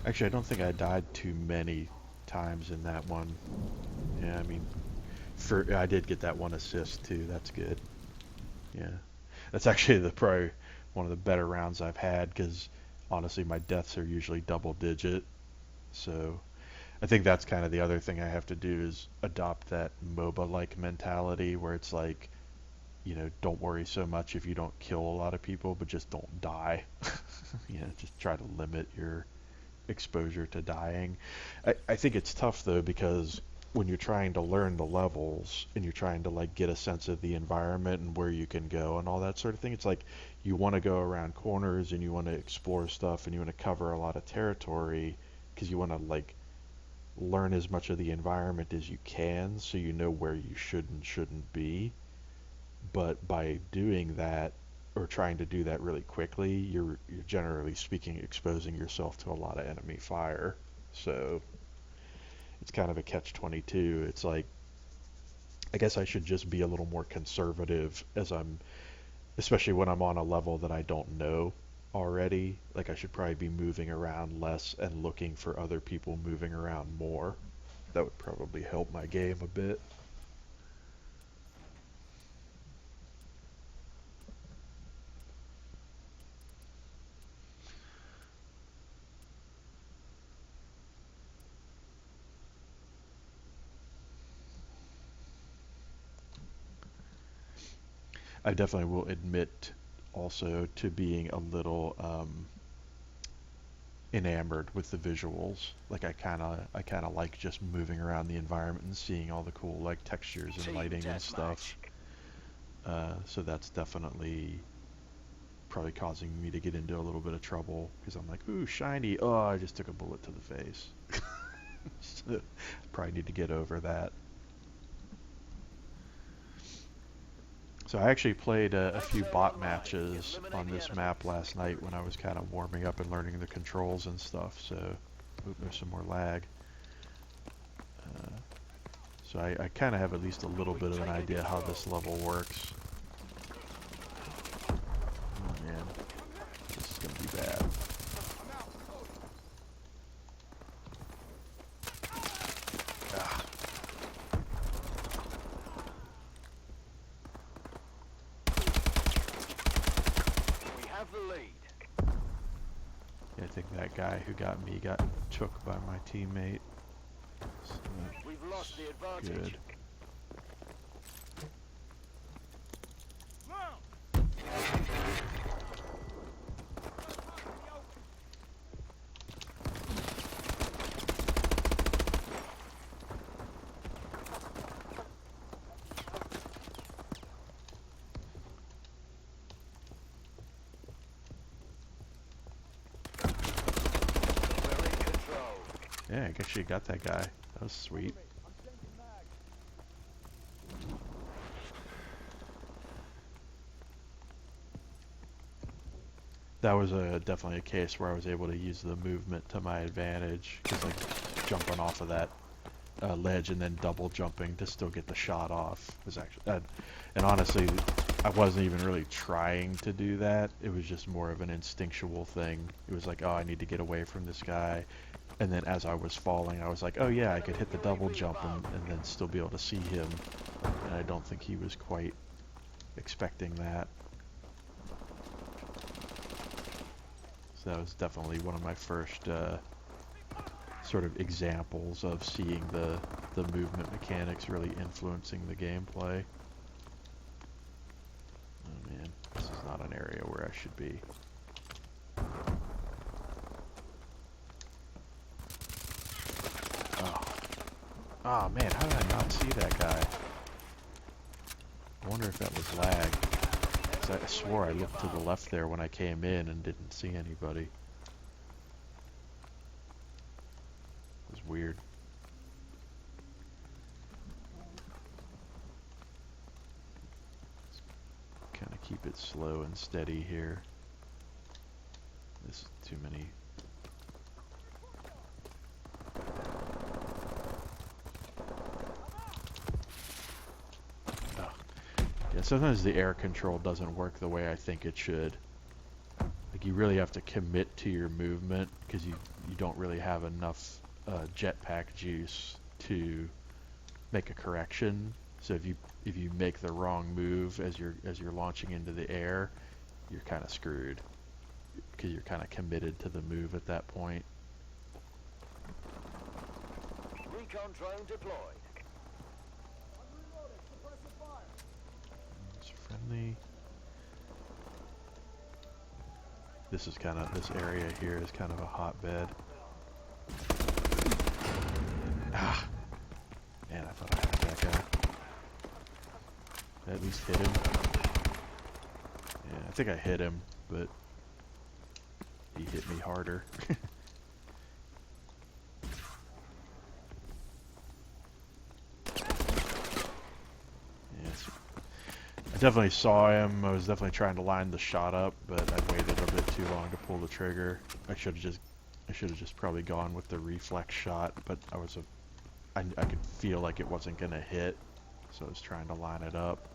Actually, I don't think I died too many times in that one. Yeah, I mean, I did get that one assist too. That's good. Yeah. That's actually probably one of the better rounds I've had because honestly my deaths are usually double digit. So I think that's kind of the other thing I have to do is adopt that MOBA-like mentality where it's like, you know, don't worry so much if you don't kill a lot of people, but just don't die. You know, just try to limit your exposure to dying. I think it's tough though because when you're trying to learn the levels and you're trying to like get a sense of the environment and where you can go and all that sort of thing, it's like you want to go around corners and you want to explore stuff and you want to cover a lot of territory because you want to like learn as much of the environment as you can so you know where you should and shouldn't be. But by doing that or trying to do that really quickly, you're generally speaking exposing yourself to a lot of enemy fire. So it's kind of a catch-22. It's like I guess I should just be a little more conservative as especially when I'm on a level that I don't know already. Like I should probably be moving around less and looking for other people moving around more. That would probably help my game a bit. I definitely will admit also to being a little enamored with the visuals. Like I kind of like just moving around the environment and seeing all the cool like textures and lighting and stuff. So that's definitely probably causing me to get into a little bit of trouble because I'm like, ooh, shiny. Oh, I just took a bullet to the face. So, probably need to get over that. So I actually played a few bot matches on this map last night when I was kind of warming up and learning the controls and stuff. So, oop, there's some more lag. So I kind of have at least a little bit of an idea how this level works. Oh man, this is gonna be bad. Ah. We have the lead. Yeah, I think that guy who got me got took by my teammate. So We've lost the advantage. good. We're in control. Yeah, I guess you got that guy. That was sweet. That was definitely a case where I was able to use the movement to my advantage, because like jumping off of that ledge and then double jumping to still get the shot off was actually, and honestly, I wasn't even really trying to do that. It was just more of an instinctual thing. It was like, oh, I need to get away from this guy. And then as I was falling, I was like, oh yeah, I could hit the double jump and then still be able to see him. And I don't think he was quite expecting that. So that was definitely one of my first sort of examples of seeing the movement mechanics really influencing the gameplay. Oh man, this is not an area where I should be. Oh. Oh man, how did I not see that guy? wonder if that was lag. 'Cause I swore I looked to the left there when I came in and didn't see anybody. It was weird. Kind of keep it slow and steady here. This is too many. Yeah, sometimes the air control doesn't work the way I think it should. Like, you really have to commit to your movement because you don't really have enough jetpack juice to make a correction. So if you make the wrong move as you're launching into the air, you're kind of screwed because you're kind of committed to the move at that point. Recon drone deployed. It's friendly. This area here is kind of a hotbed. Ah! Man, I thought I had that guy. Did I at least hit him? Yeah, I think I hit him, but he hit me harder. Yes. I definitely saw him. I was definitely trying to line the shot up, but I waited a bit too long to pull the trigger. I should have just probably gone with the reflex shot, but I could feel like it wasn't gonna hit, so I was trying to line it up.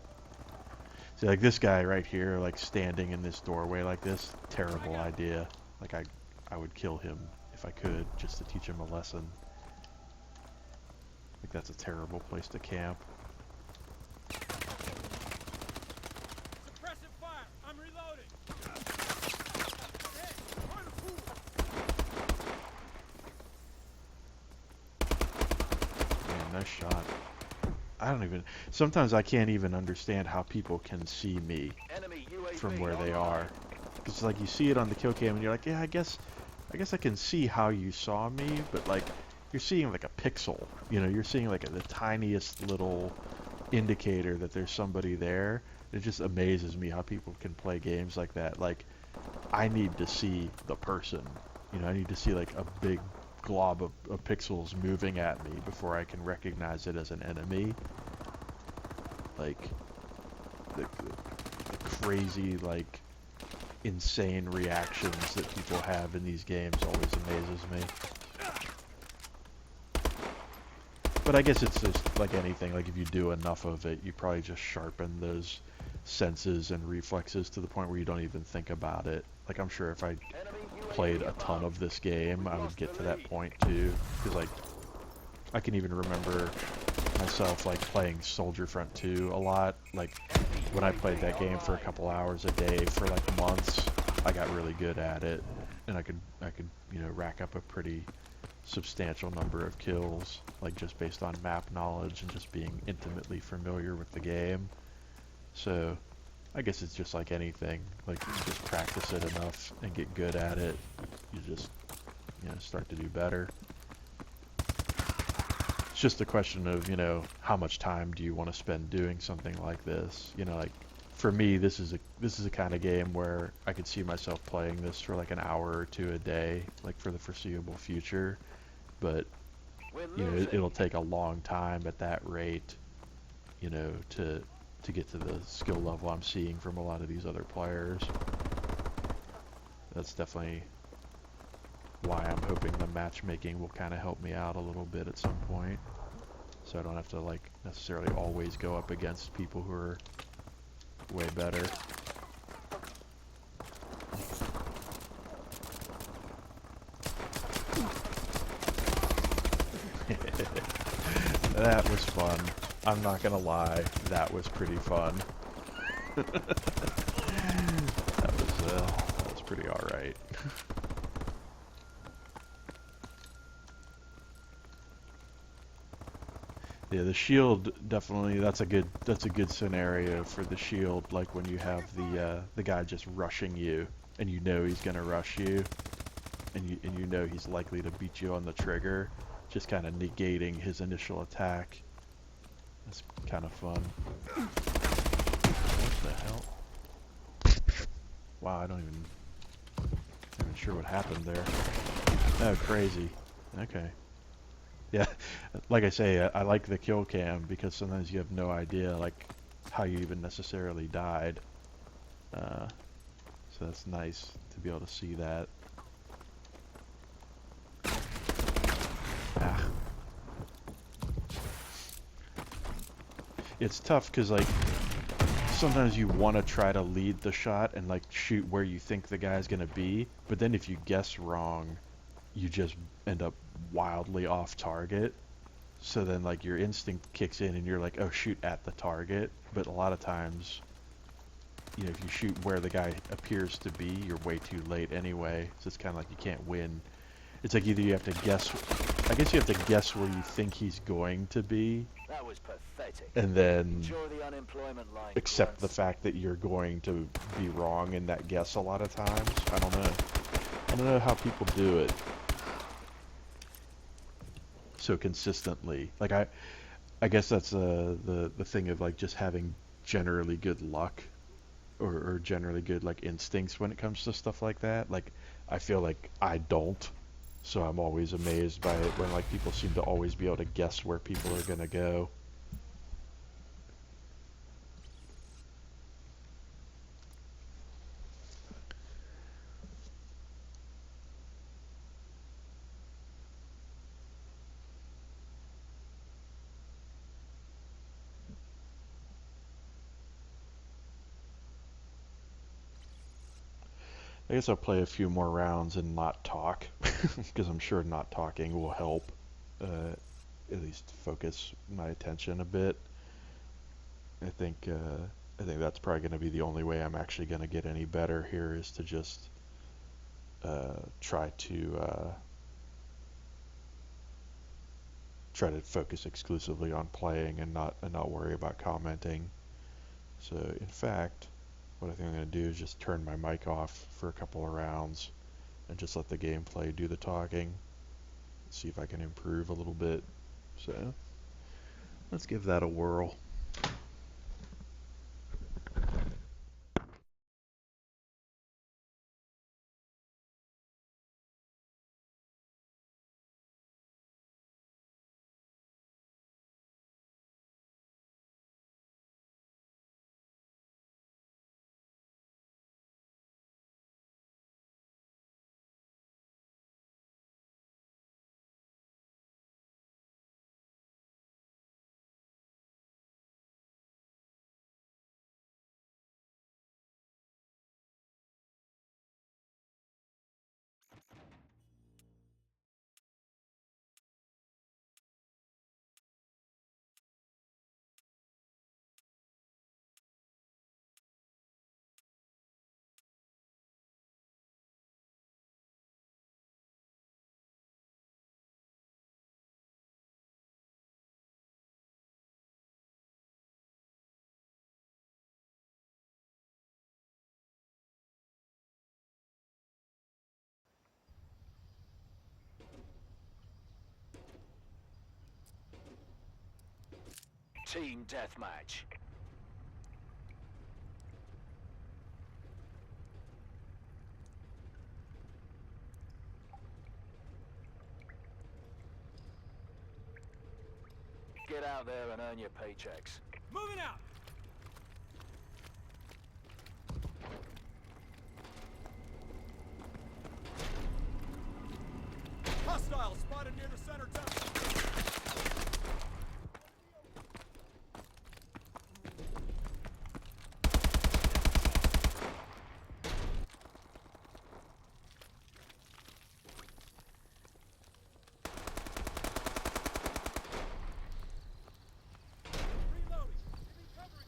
See, like this guy right here, like standing in this doorway like this, terrible idea. Like I would kill him if I could, just to teach him a lesson. Like that's a terrible place to camp. Suppressive fire! I'm reloading! Man, nice shot. Sometimes I can't even understand how people can see me Enemy UAV from where they online. are. Because like you see it on the kill cam and you're like, yeah, I guess I can see how you saw me, but like you're seeing like a pixel. You know, you're seeing like the tiniest little indicator that there's somebody there. It just amazes me how people can play games like that. Like I need to see the person. You know, I need to see like a big glob of pixels moving at me before I can recognize it as an enemy. Like the crazy, like insane reactions that people have in these games always amazes me. But I guess it's just like anything, like if you do enough of it, you probably just sharpen those senses and reflexes to the point where you don't even think about it. Like I'm sure if I Enemy UAV played a ton above. of this game, I would get to that point too. Because like, I can even remember myself like playing Soldier Front 2 a lot. Like when I played that game for a couple hours a day for like months, I got really good at it, and I could rack up a pretty substantial number of kills, like just based on map knowledge and just being intimately familiar with the game. So I guess it's just like anything, like you just practice it enough and get good at it, you just start to do better. It's just a question of how much time do you want to spend doing something like this. Like for me, this is a kind of game where I could see myself playing this for like an hour or two a day, like for the foreseeable future. But it'll take a long time at that rate, to get to the skill level I'm seeing from a lot of these other players. That's definitely why I'm hoping the matchmaking will kind of help me out a little bit at some point, so I don't have to like necessarily always go up against people who are way better. That was fun. I'm not gonna lie, that was pretty fun. That was pretty alright. Yeah, the shield definitely, that's a good scenario for the shield, like when you have the guy just rushing you and he's gonna rush you and you know he's likely to beat you on the trigger, just kind of negating his initial attack. That's kind of fun. The hell? Wow, I'm not even sure what happened there. Oh, crazy. Okay. Yeah, like I say, I like the kill cam because sometimes you have no idea like how you even necessarily died. So that's nice to be able to see that. Ah. It's tough because like sometimes you want to try to lead the shot and like shoot where you think the guy's gonna be, but then if you guess wrong, you just end up wildly off target. So then like your instinct kicks in and you're like, oh, shoot at the target. But a lot of times, you know, if you shoot where the guy appears to be, you're way too late anyway. So it's kind of like you can't win. It's like either you have to guess, I guess you have to guess where you think he's going to be, That was pathetic. and then Enjoy the unemployment line, accept the grunts. fact that you're going to be wrong in that guess a lot of times. I don't know. I don't know how people do it so consistently. Like I guess that's the thing of like just having generally good luck or generally good like instincts when it comes to stuff like that. Like I feel like I don't, so I'm always amazed by it when like people seem to always be able to guess where people are gonna go. I guess I'll play a few more rounds and not talk because I'm sure not talking will help at least focus my attention a bit. I think I think that's probably going to be the only way I'm actually going to get any better here is to just try to focus exclusively on playing and not worry about commenting. So in fact, what I think I'm going to do is just turn my mic off for a couple of rounds and just let the gameplay do the talking. See if I can improve a little bit. So let's give that a whirl. Team deathmatch. Get out there and earn your paychecks. Moving out! Hostile spotted near the center tunnel. Reloading. Give me cover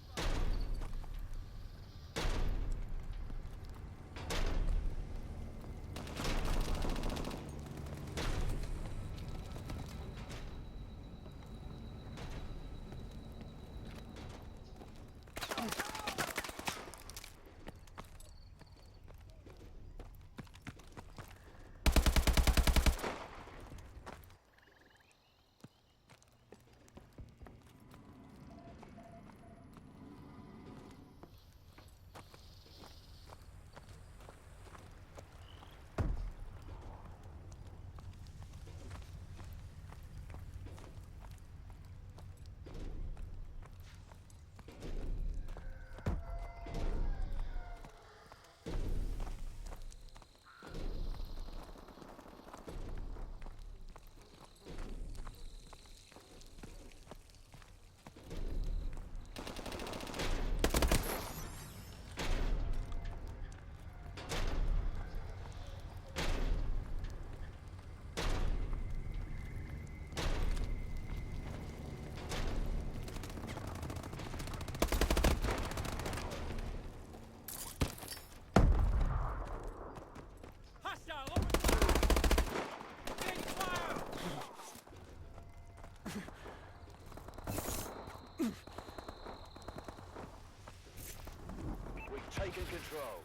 taken control.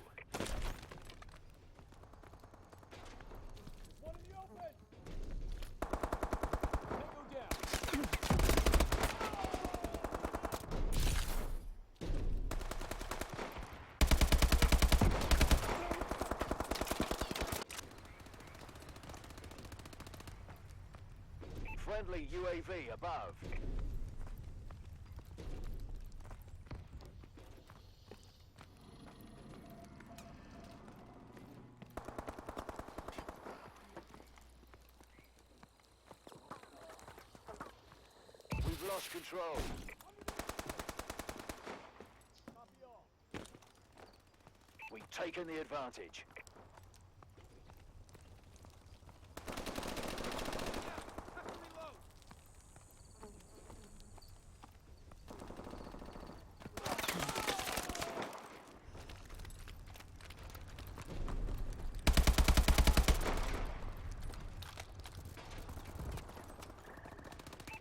One in the open! Tango down. Friendly UAV above. We've lost control. Copy all. We've taken the advantage. Have to reload.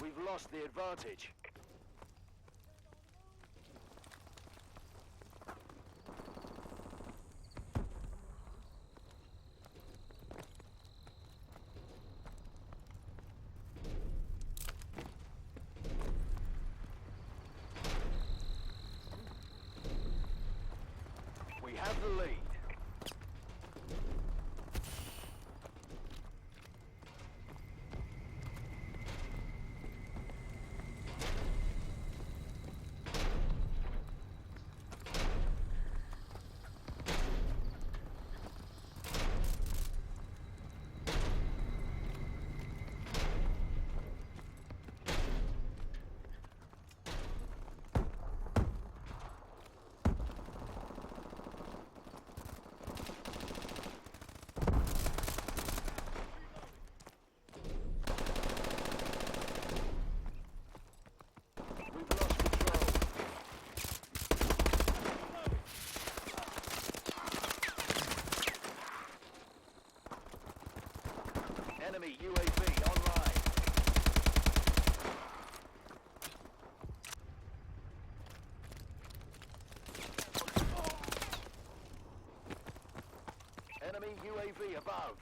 We've lost the advantage. We have the lead. We've lost control. Enemy UAV online. Enemy UAV above.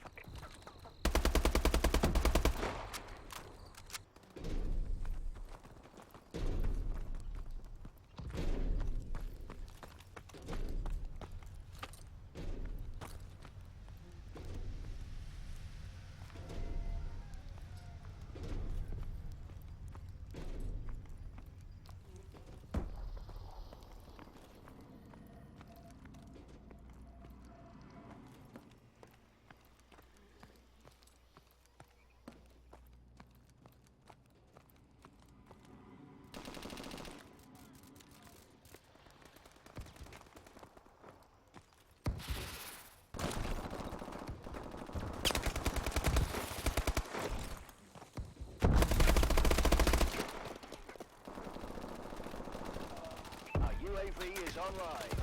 Our UAV is online.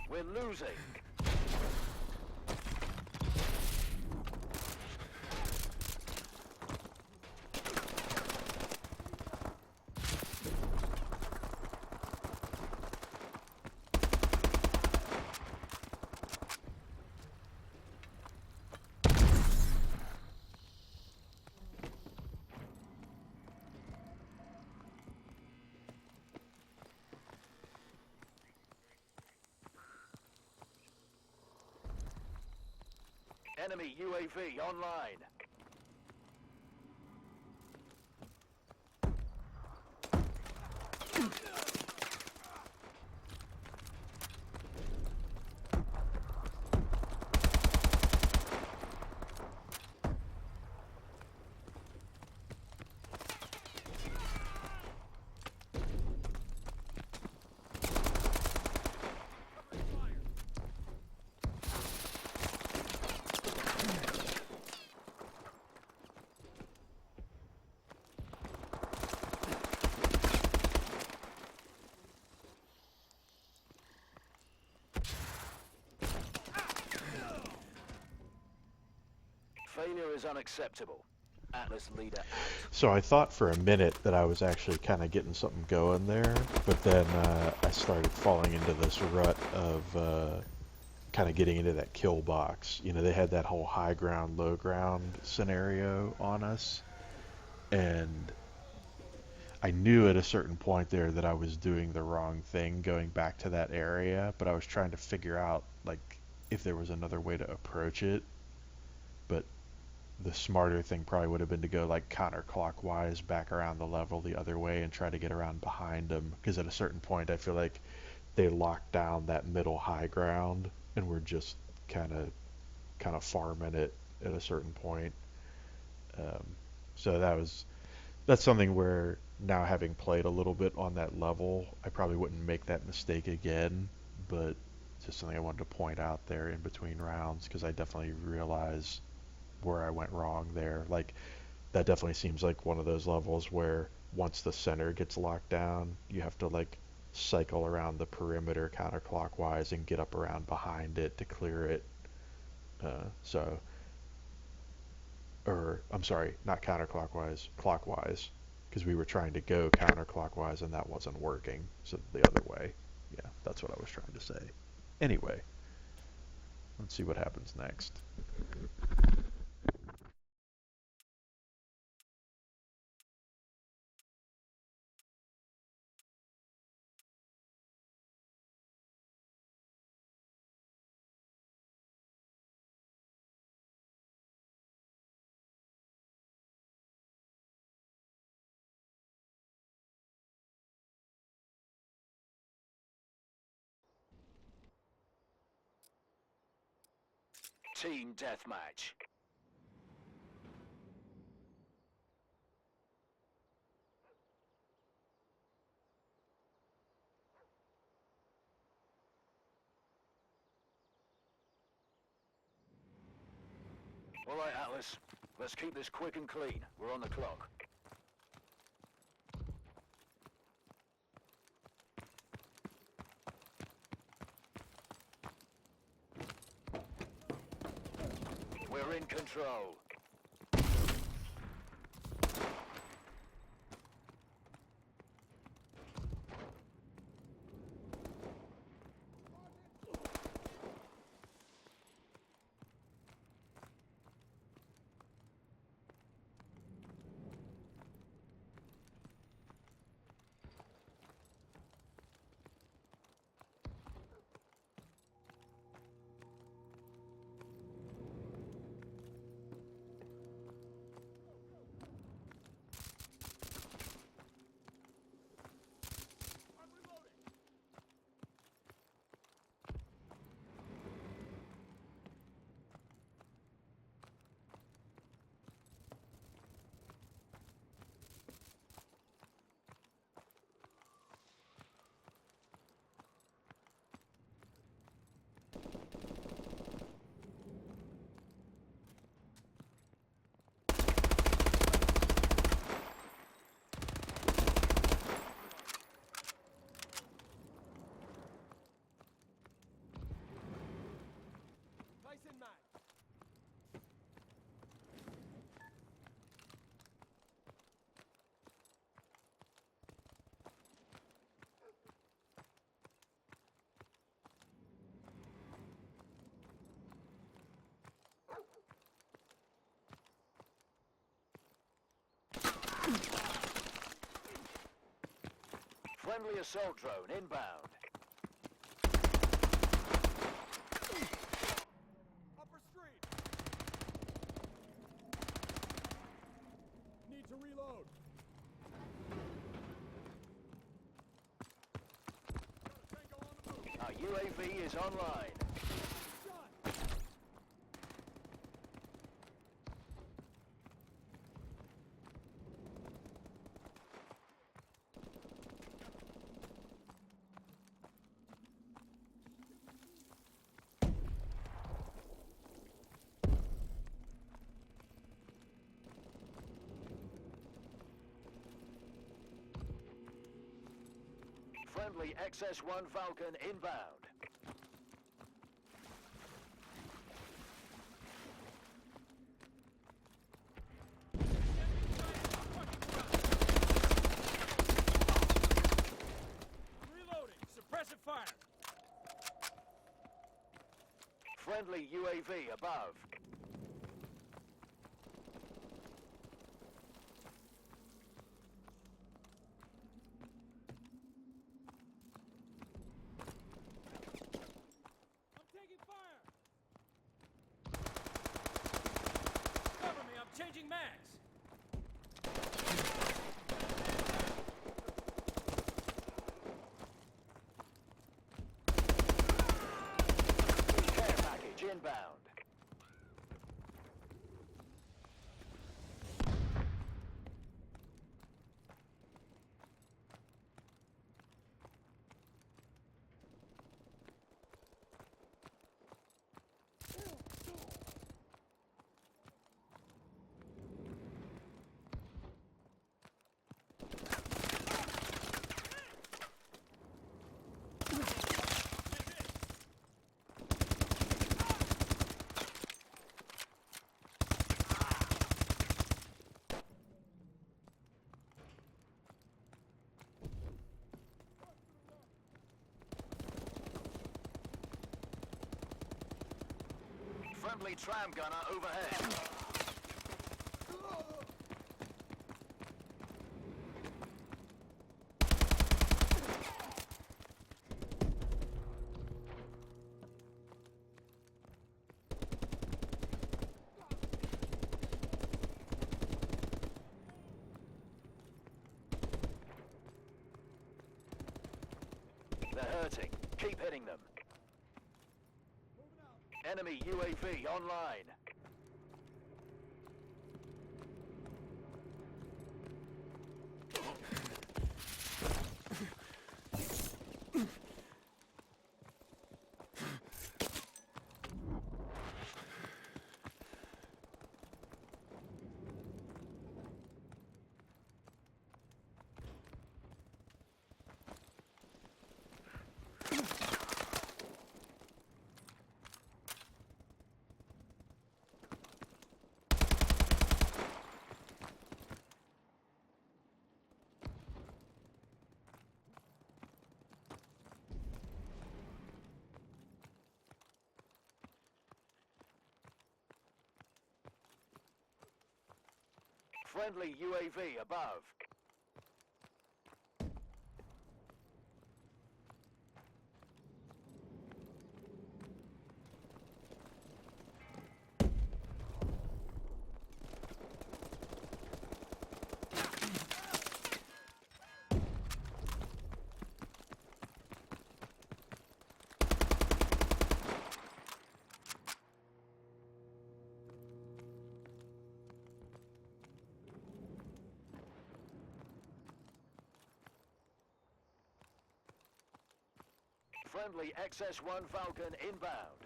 We're losing. Enemy UAV online. Failure is unacceptable. Atlas leader out. So I thought for a minute that I was actually kind of getting something going there, but then I started falling into this rut of kind of getting into that kill box. You know, they had that whole high ground, low ground scenario on us, and I knew at a certain point there that I was doing the wrong thing going back to that area, but I was trying to figure out like if there was another way to approach it. But the smarter thing probably would have been to go like counterclockwise back around the level the other way and try to get around behind them, because at a certain point I feel like they locked down that middle high ground and we're just kind of farming it at a certain point. Um, so that's something where now having played a little bit on that level, I probably wouldn't make that mistake again, but it's just something I wanted to point out there in between rounds because I definitely realize where I went wrong there. Like that definitely seems like one of those levels where once the center gets locked down, you have to like cycle around the perimeter counterclockwise and get up around behind it to clear it. So, or I'm sorry, not counterclockwise, clockwise, because we were trying to go counterclockwise and that wasn't working. So the other way. Yeah, that's what I was trying to say. Anyway, let's see what happens next. Team deathmatch. All right, Atlas. Let's keep this quick and clean. We're on the clock. We're in control. Placing mag. Friendly assault drone inbound. Upper street. Need to reload. Got a tango on the move. Our UAV is online. Shot. Friendly XS-1 Falcon inbound. Friendly UAV above. I'm taking fire! Cover me, I'm changing mags! Care package inbound. Friendly tram gunner overhead. They're hurting. Keep hitting them. Enemy UAV online. Friendly UAV above. Friendly XS-1 Falcon inbound.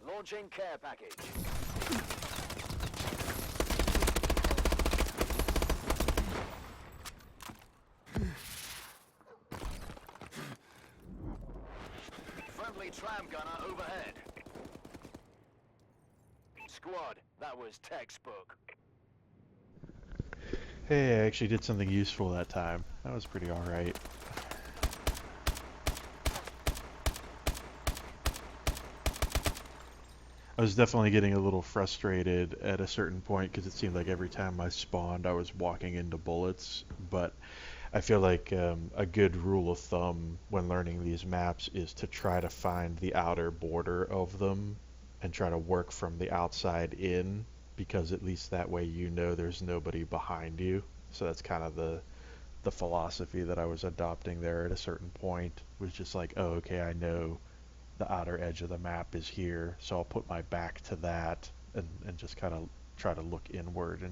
Launching care package. Friendly tram gunner overhead. Squad, that was textbook. Hey, I actually did something useful that time. That was pretty alright. I was definitely getting a little frustrated at a certain point because it seemed like every time I spawned I was walking into bullets, but I feel like a good rule of thumb when learning these maps is to try to find the outer border of them and try to work from the outside in, because at least that way you know there's nobody behind you. So that's kind of the philosophy that I was adopting there at a certain point, was just like, oh, okay, I know the outer edge of the map is here, so I'll put my back to that and just kind of try to look inward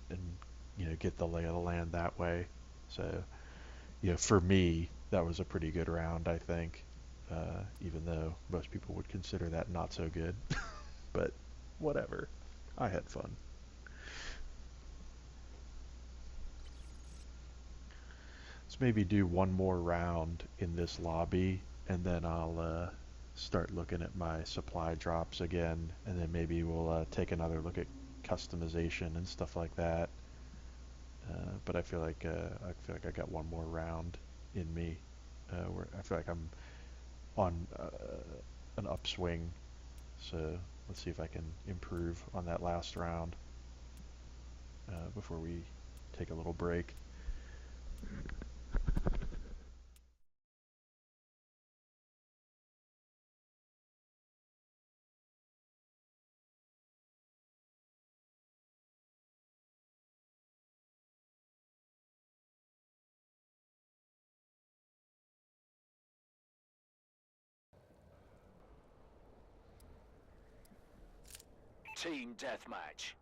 and get the lay of the land that way. So for me that was a pretty good round, I think, even though most people would consider that not so good. But whatever, I had fun. Let's maybe do one more round in this lobby, and then I'll start looking at my supply drops again, and then maybe we'll take another look at customization and stuff like that. But I feel like I got one more round in me, where I feel like I'm on an upswing. So let's see if I can improve on that last round before we take a little break. Team deathmatch.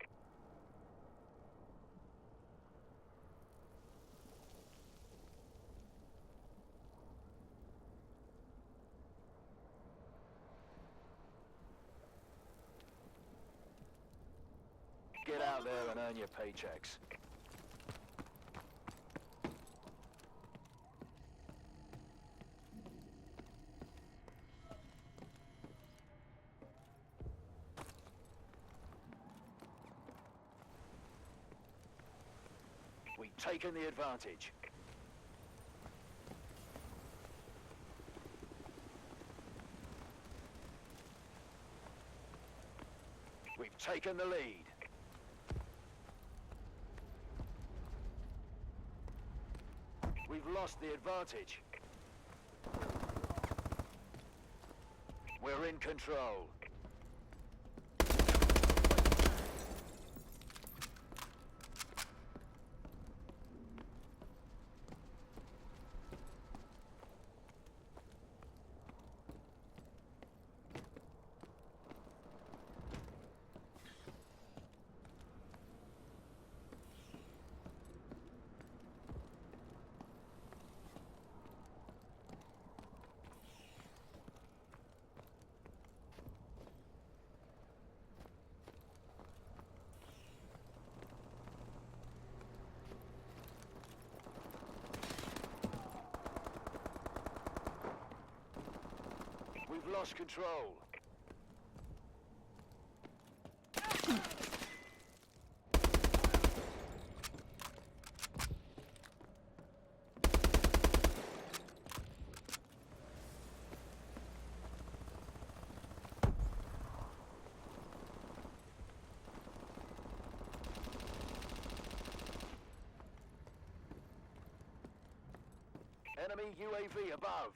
Get out there and earn your paychecks. We've taken the advantage. We've taken the lead. We've lost the advantage. We're in control. We've lost control. Enemy UAV above.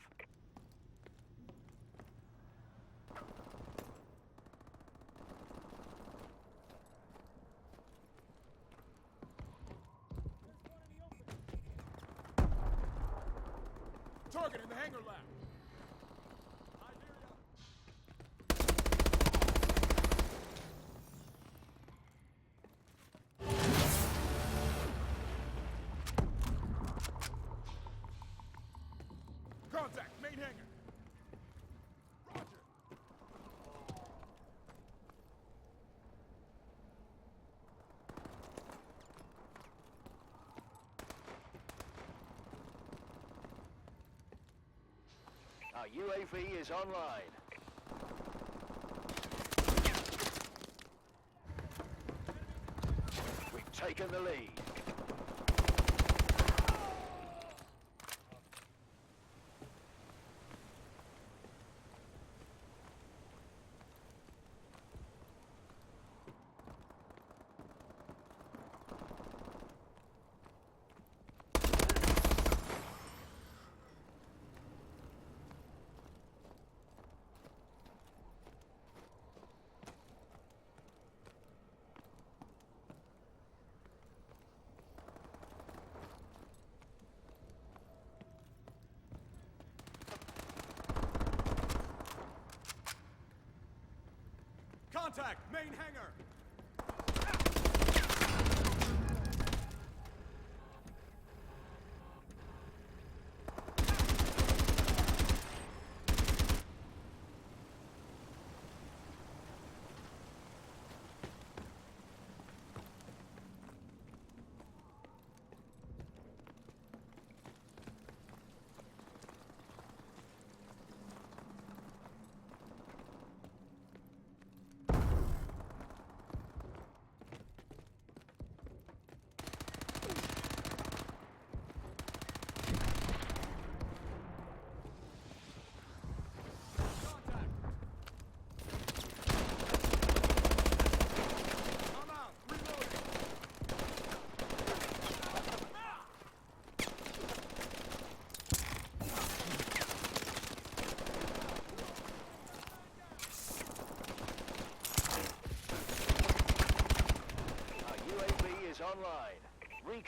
Target in the hangar lab. Contact, main hangar. Roger. Our UAV is online. We've taken the lead. Contact, main hangar.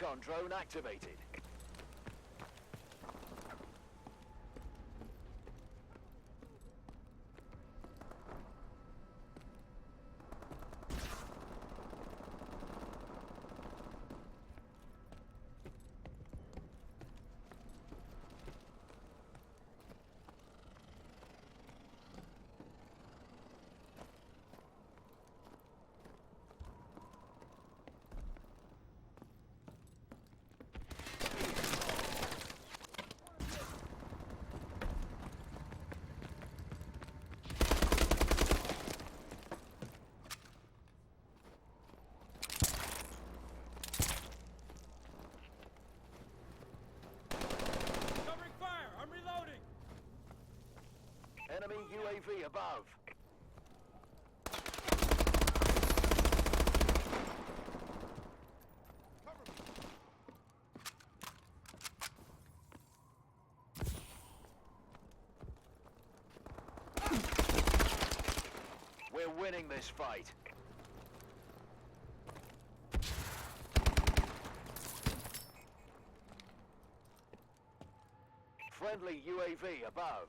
recon drone activated. Covering fire! I'm reloading! Enemy UAV above. We're winning this fight. Friendly UAV above.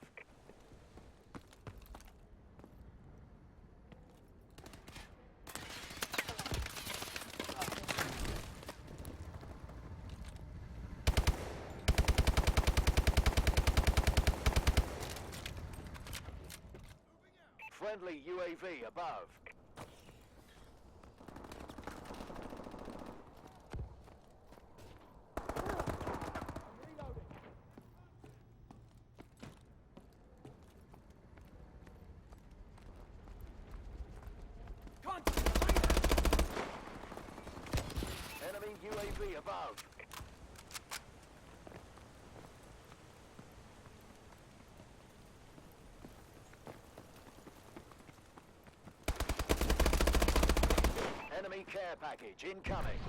Friendly UAV above. Enemy UAV above. Enemy care package incoming.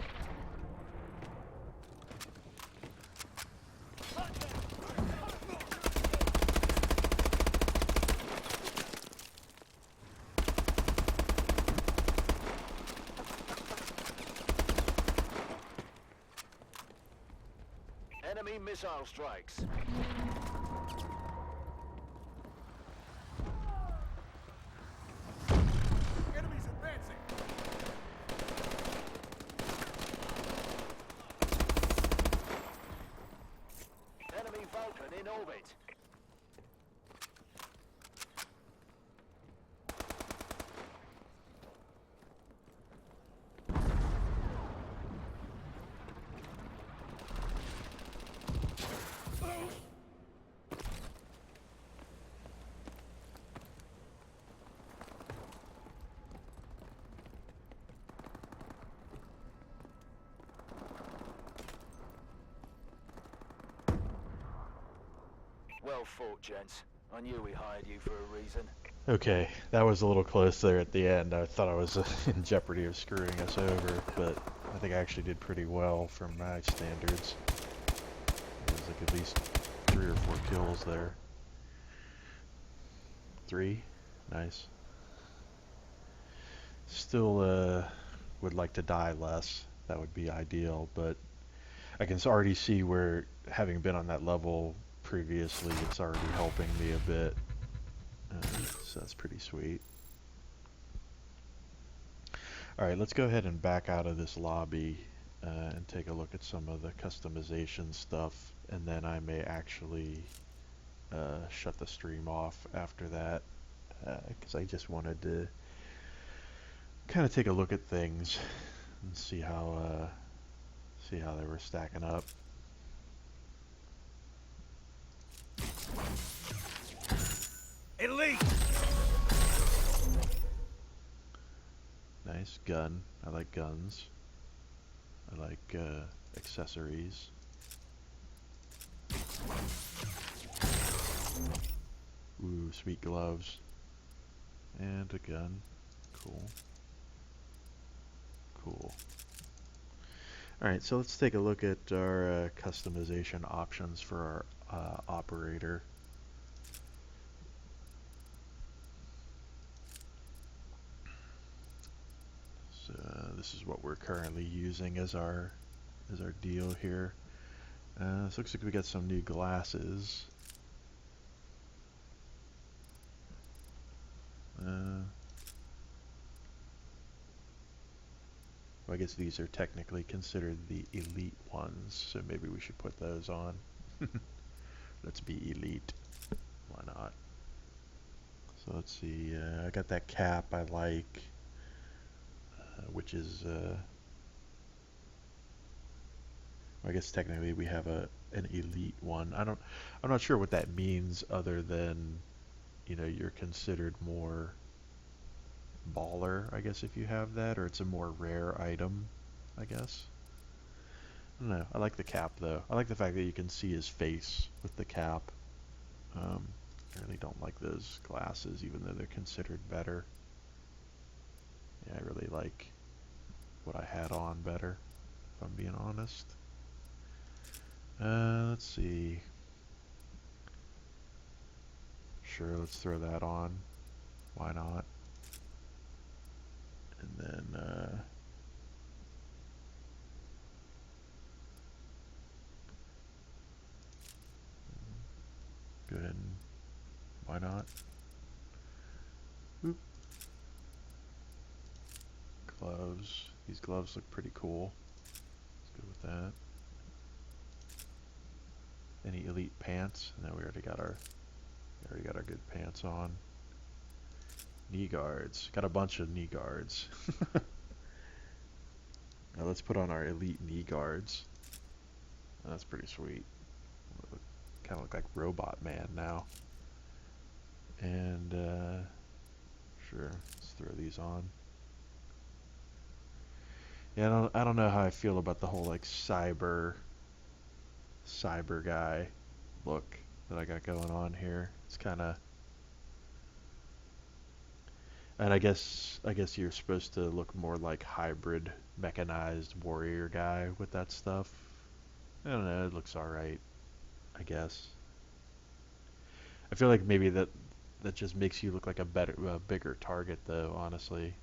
Enemy missile strikes. Enemies advancing! Enemy Vulcan in orbit. Well fought, gents. I knew we hired you for a reason. Okay, that was a little close there at the end. I thought I was in jeopardy of screwing us over, but I think I actually did pretty well from my standards. There was like at least 3 or 4 kills there. 3? Nice. Still would like to die less. That would be ideal, but I can already see where, having been on that level previously, it's already helping me a bit. So that's pretty sweet. Alright, let's go ahead and back out of this lobby and take a look at some of the customization stuff, and then I may actually shut the stream off after that, because I just wanted to kind of take a look at things and see how they were stacking up. Elite! Nice gun. I like guns. I like accessories. Ooh, sweet gloves. And a gun. Cool. Cool. Alright, so let's take a look at our customization options for our operator. So this is what we're currently using as our is our deal here. This looks like we got some new glasses. Well, I guess these are technically considered the elite ones, so maybe we should put those on. Let's be elite. Why not? So let's see. I got that cap I like, which is. I guess technically we have an elite one. I'm not sure what that means other than, you know, you're considered more baller, I guess, if you have that, or it's a more rare item, I guess. I don't know. I like the cap though. I like the fact that you can see his face with the cap. I really don't like those glasses, even though they're considered better. Yeah, I really like what I had on better, if I'm being honest. Let's see. Sure, let's throw that on. Why not? And then, go ahead and, why not? Oop. Gloves. These gloves look pretty cool. Let's go with that. Any elite pants? No, we already got our good pants on. Knee guards. Got a bunch of knee guards. Now let's put on our elite knee guards. That's pretty sweet. Kind of look like Robot Man now. And sure, let's throw these on. Yeah, I don't know how I feel about the whole like cyber guy look that I got going on here. It's kind of, and I guess you're supposed to look more like hybrid mechanized warrior guy with that stuff. I don't know, it looks alright, I guess. I feel like maybe that just makes you look like a bigger target though, honestly.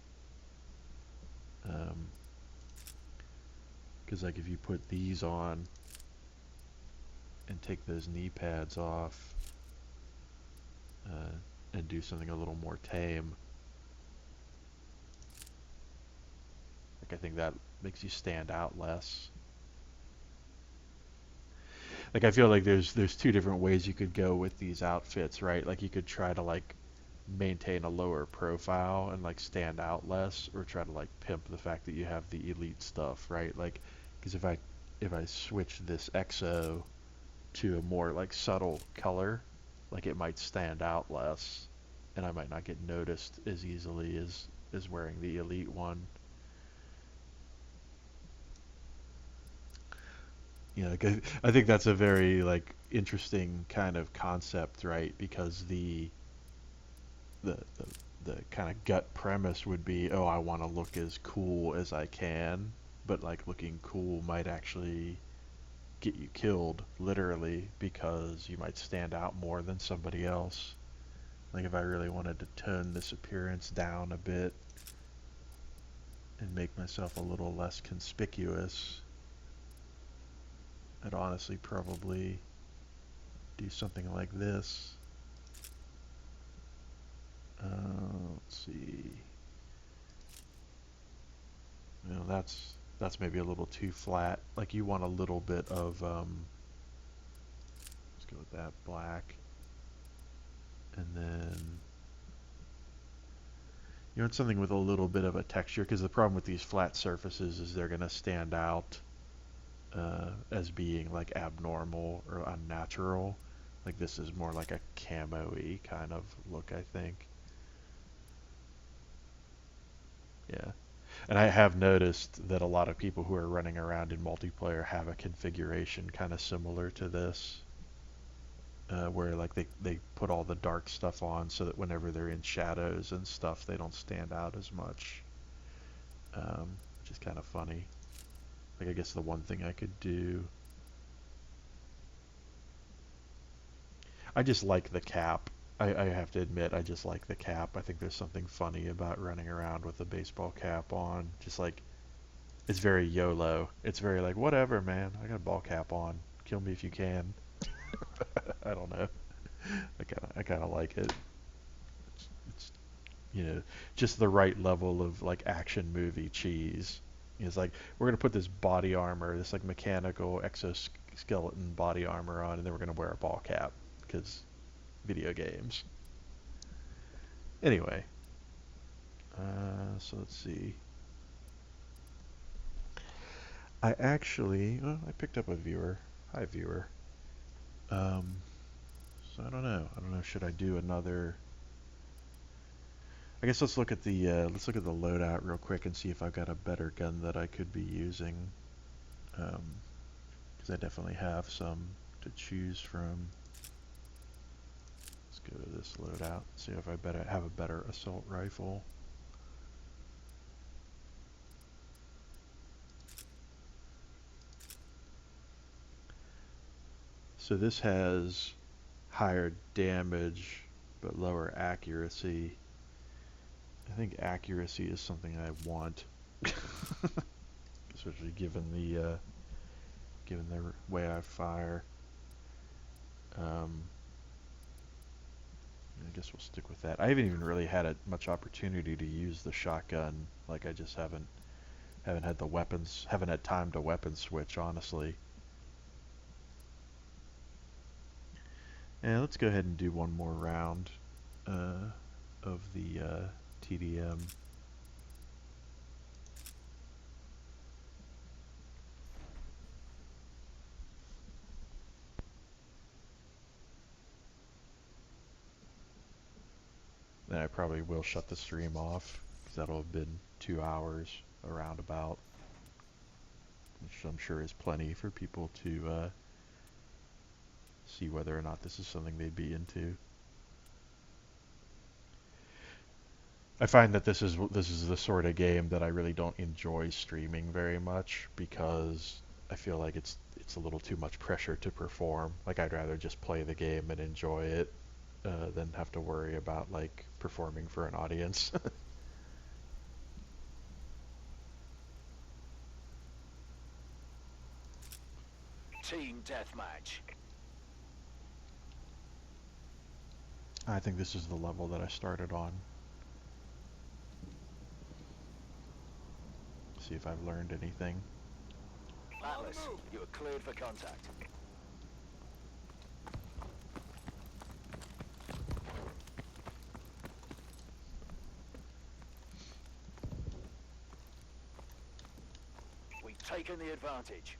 Because like if you put these on and take those knee pads off and do something a little more tame, like I think that makes you stand out less. Like I feel like there's two different ways you could go with these outfits, right? Like you could try to like maintain a lower profile and like stand out less, or try to like pimp the fact that you have the elite stuff, right? Like, because if I switch this EXO to a more like subtle color, like it might stand out less, and I might not get noticed as easily as wearing the elite one. You know, 'cause I think that's a very like interesting kind of concept, right? Because the the, the kind of gut premise would be, oh, I want to look as cool as I can, but like looking cool might actually get you killed, literally, because you might stand out more than somebody else. Like if I really wanted to tone this appearance down a bit and make myself a little less conspicuous, I'd honestly probably do something like this. Let's see. You know, that's maybe a little too flat. Like you want a little bit of let's go with that black, and then you want something with a little bit of a texture, because the problem with these flat surfaces is they're gonna stand out as being like abnormal or unnatural. Like this is more like a camo-y kind of look, I think. Yeah. And I have noticed that a lot of people who are running around in multiplayer have a configuration kind of similar to this, where like they put all the dark stuff on so that whenever they're in shadows and stuff, they don't stand out as much, which is kind of funny. Like I guess the one thing I could do, I just like the cap. I have to admit, I just like the cap. I think there's something funny about running around with a baseball cap on. Just like, It's very YOLO. It's very like, whatever, man. I got a ball cap on. Kill me if you can. I don't know. I kind of like it. It's just the right level of like action movie cheese. It's like we're gonna put this body armor, this like mechanical exoskeleton body armor on, and then we're gonna wear a ball cap because video games. Anyway, so let's see. I picked up a viewer. Hi, viewer. Um, so I don't know. Should I do another? I guess let's look at the loadout real quick and see if I've got a better gun that I could be using. Because I definitely have some to choose from. Let's go to this loadout. See if I have a better assault rifle. So this has higher damage but lower accuracy. I think accuracy is something I want, especially given the way I fire. I guess we'll stick with that. I haven't even really had much opportunity to use the shotgun. Like I just haven't had the weapons, haven't had time to weapon switch, honestly. And let's go ahead and do one more round of the TDM. Then I probably will shut the stream off because that'll have been 2 hours around about, which I'm sure is plenty for people to see whether or not this is something they'd be into. I find that this is the sort of game that I really don't enjoy streaming very much because I feel like it's a little too much pressure to perform. Like I'd rather just play the game and enjoy it than have to worry about like performing for an audience. Team deathmatch. I think this is the level that I started on. See if I've learned anything. Atlas, you are cleared for contact. We've taken the advantage.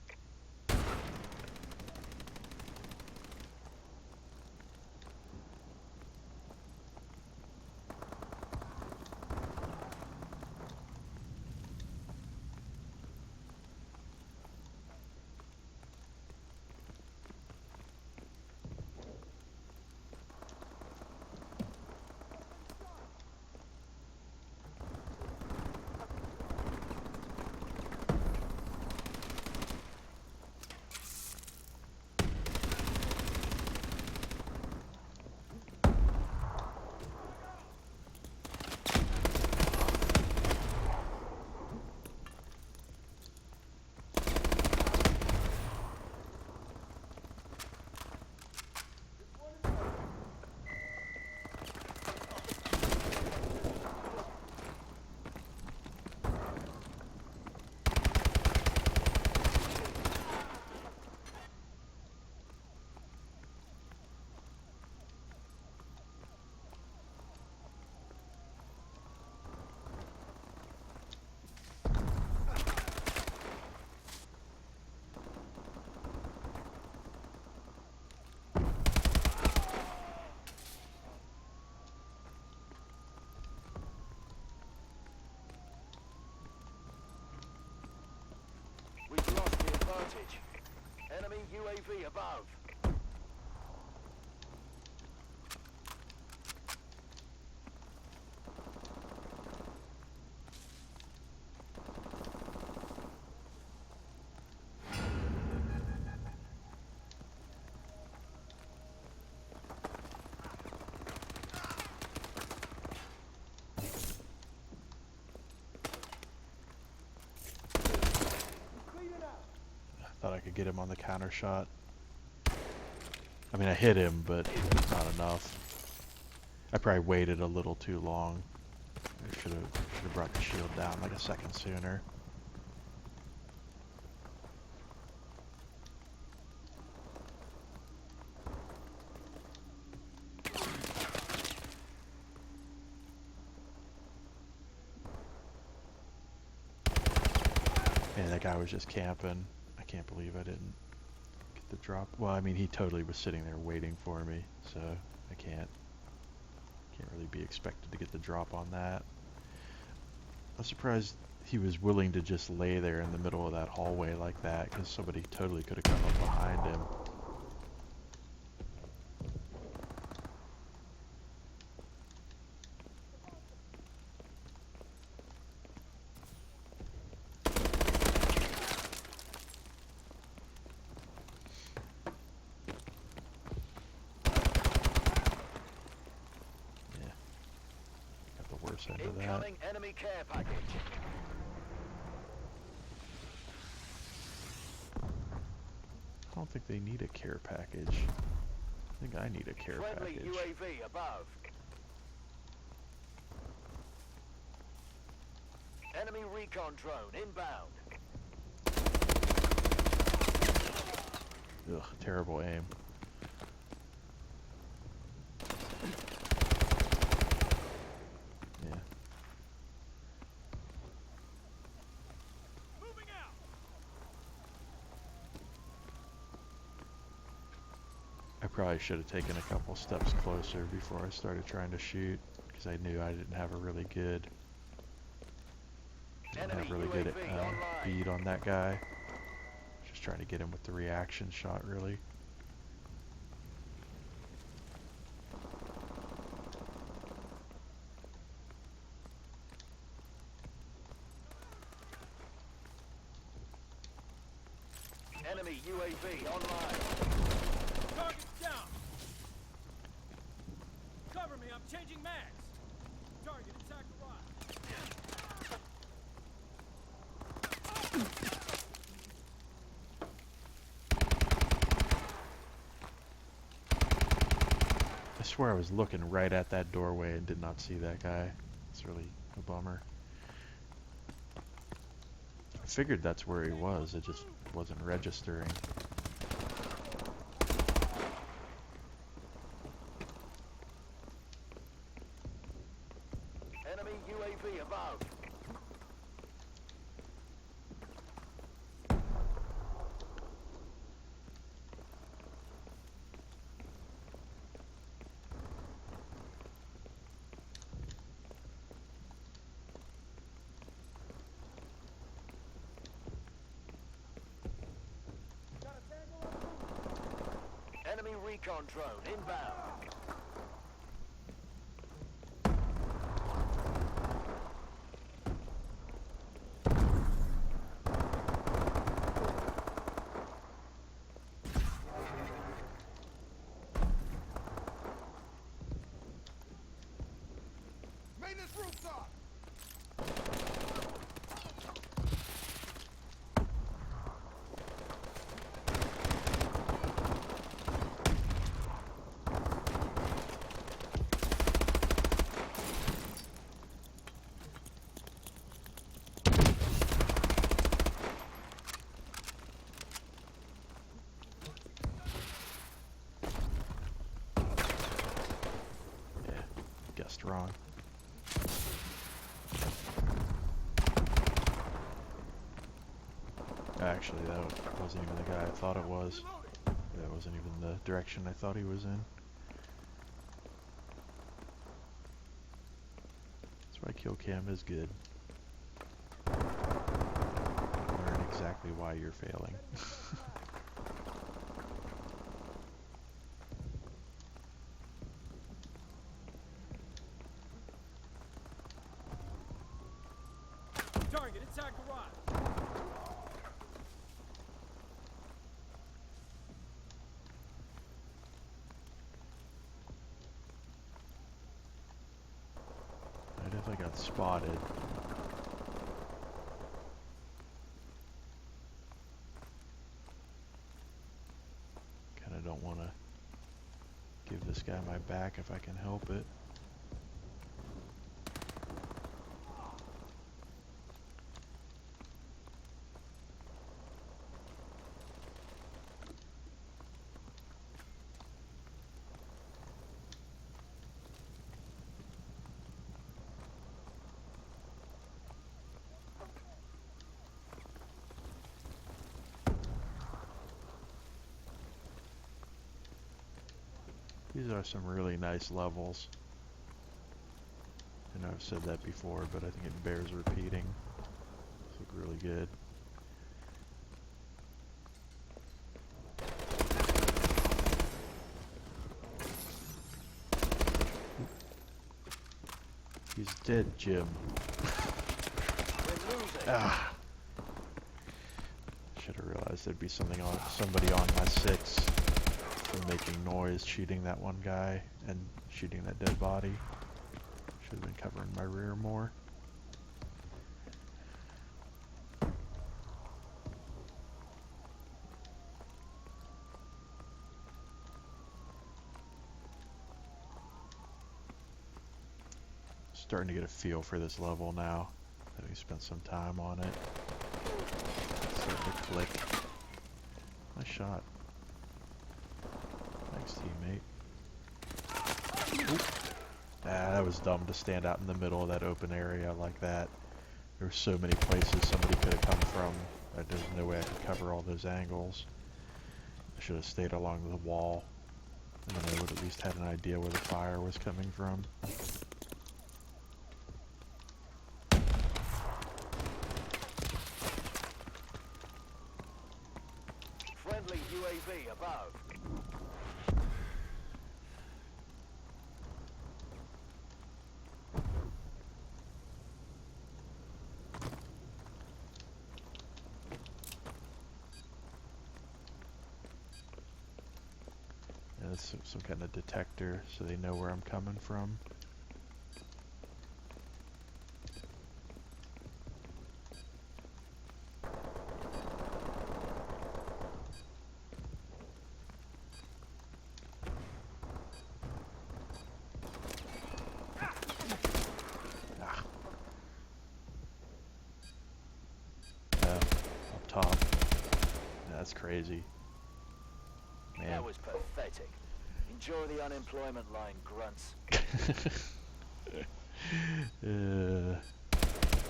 We've lost the advantage. Enemy UAV above. could get him on the counter shot. I mean, I hit him, but not enough. I probably waited a little too long. I should have brought the shield down like a second sooner. Yeah, that guy was just camping. I can't believe I didn't get the drop. Well, I mean, he totally was sitting there waiting for me, so I can't really be expected to get the drop on that. I'm surprised he was willing to just lay there in the middle of that hallway like that, because somebody totally could have come up behind him. End of that. Incoming enemy care package. I don't think they need a care package. I think I need a care Friendly package. UAV above. Enemy recon drone inbound. Ugh, terrible aim. Yeah. Moving out. I probably should have taken a couple steps closer before I started trying to shoot, because I knew I didn't have a really good bead on that guy. Just trying to get him with the reaction shot, really. Enemy UAV online. Target down. Cover me, I'm changing mags. Target attack arrived. I swear I was looking right at that doorway and did not see that guy. It's really a bummer. I figured that's where he was, it just wasn't registering. Enemy UAV above. Enemy recon drone inbound. Maintenance rooftop. Yeah, guessed wrong. Actually, that wasn't even the guy I thought it was. That wasn't even the direction I thought he was in. That's why kill cam is good. Learn exactly why you're failing. Target attack arrived. I definitely got spotted. this guy my back if I can help it. These are some really nice levels. I know I've said that before, but I think it bears repeating. These look really good. He's dead, Jim. We're losing. Ah. Should have realized there'd be somebody on my 6 for making noise, shooting that one guy and shooting that dead body. Should have been covering my rear more. Starting to get a feel for this level now. Having spent some time on it. It's starting to click. Nice shot. Thanks, teammate. Oop. Ah, that was dumb to stand out in the middle of that open area like that. There were so many places somebody could have come from. There's no way I could cover all those angles. I should have stayed along the wall, and then I would at least had an idea where the fire was coming from. Friendly UAV above. Yeah, that's some kind of detector, so they know where I'm coming from. Ah. Up top. Yeah, that's crazy. Man. That was pathetic. Enjoy the unemployment line, grunts.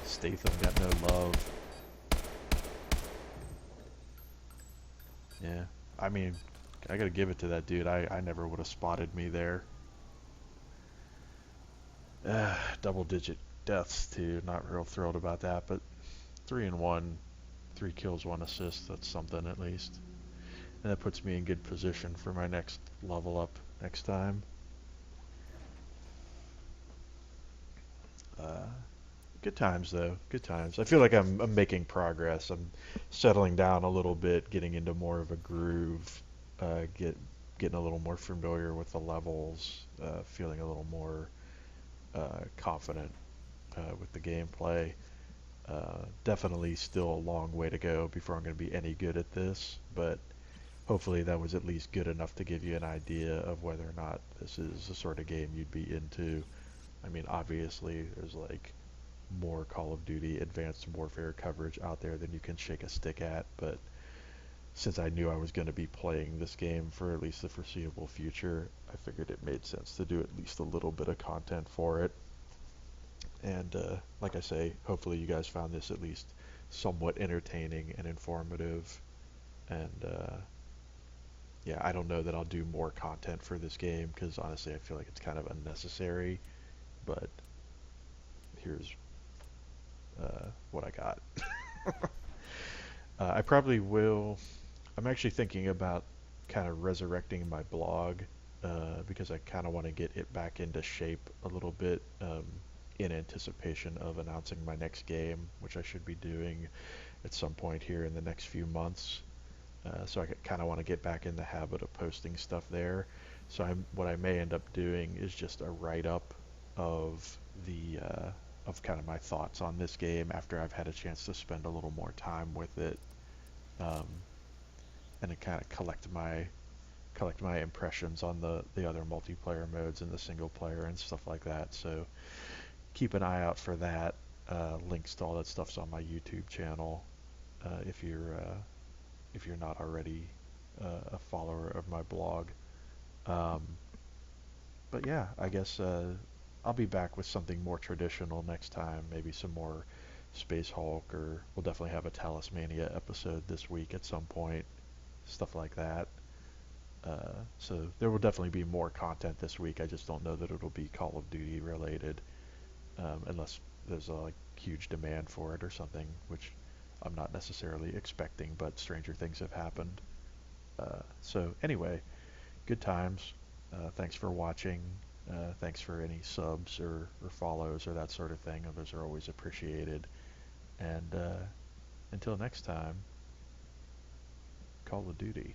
Statham got no love. Yeah, I mean, I gotta give it to that dude. I never would have spotted me there. Double-digit deaths too. Not real thrilled about that, but 3 and 1, 3 kills, 1 assist. That's something at least. And that puts me in good position for my next level up next time. Good times though, good times. I feel like I'm making progress. I'm settling down a little bit, getting into more of a groove, getting a little more familiar with the levels, feeling a little more confident with the gameplay. Definitely still a long way to go before I'm going to be any good at this, but hopefully that was at least good enough to give you an idea of whether or not this is the sort of game you'd be into. I mean, obviously there's like more Call of Duty Advanced Warfare coverage out there than you can shake a stick at, but since I knew I was going to be playing this game for at least the foreseeable future, I figured it made sense to do at least a little bit of content for it. And like I say, hopefully you guys found this at least somewhat entertaining and informative. And yeah, I don't know that I'll do more content for this game because honestly I feel like it's kind of unnecessary, but here's what I got. I probably will. I'm actually thinking about kind of resurrecting my blog because I kind of want to get it back into shape a little bit in anticipation of announcing my next game, which I should be doing at some point here in the next few months. So I kind of want to get back in the habit of posting stuff there. So what I may end up doing is just a write-up of the of kind of my thoughts on this game after I've had a chance to spend a little more time with it, and to kind of collect my collect my impressions on the other multiplayer modes and the single player and stuff like that. So keep an eye out for that. Links to all that stuff's on my YouTube channel. If you're not already a follower of my blog. Um, but yeah, I guess I'll be back with something more traditional next time. Maybe some more Space Hulk, or we'll definitely have a Talismania episode this week at some point. Stuff like that. So there will definitely be more content this week. I just don't know that it'll be Call of Duty related, unless there's a huge demand for it or something, which I'm not necessarily expecting, but stranger things have happened. So anyway, good times. Thanks for watching. Thanks for any subs or follows or that sort of thing. Those are always appreciated. And until next time, Call of Duty.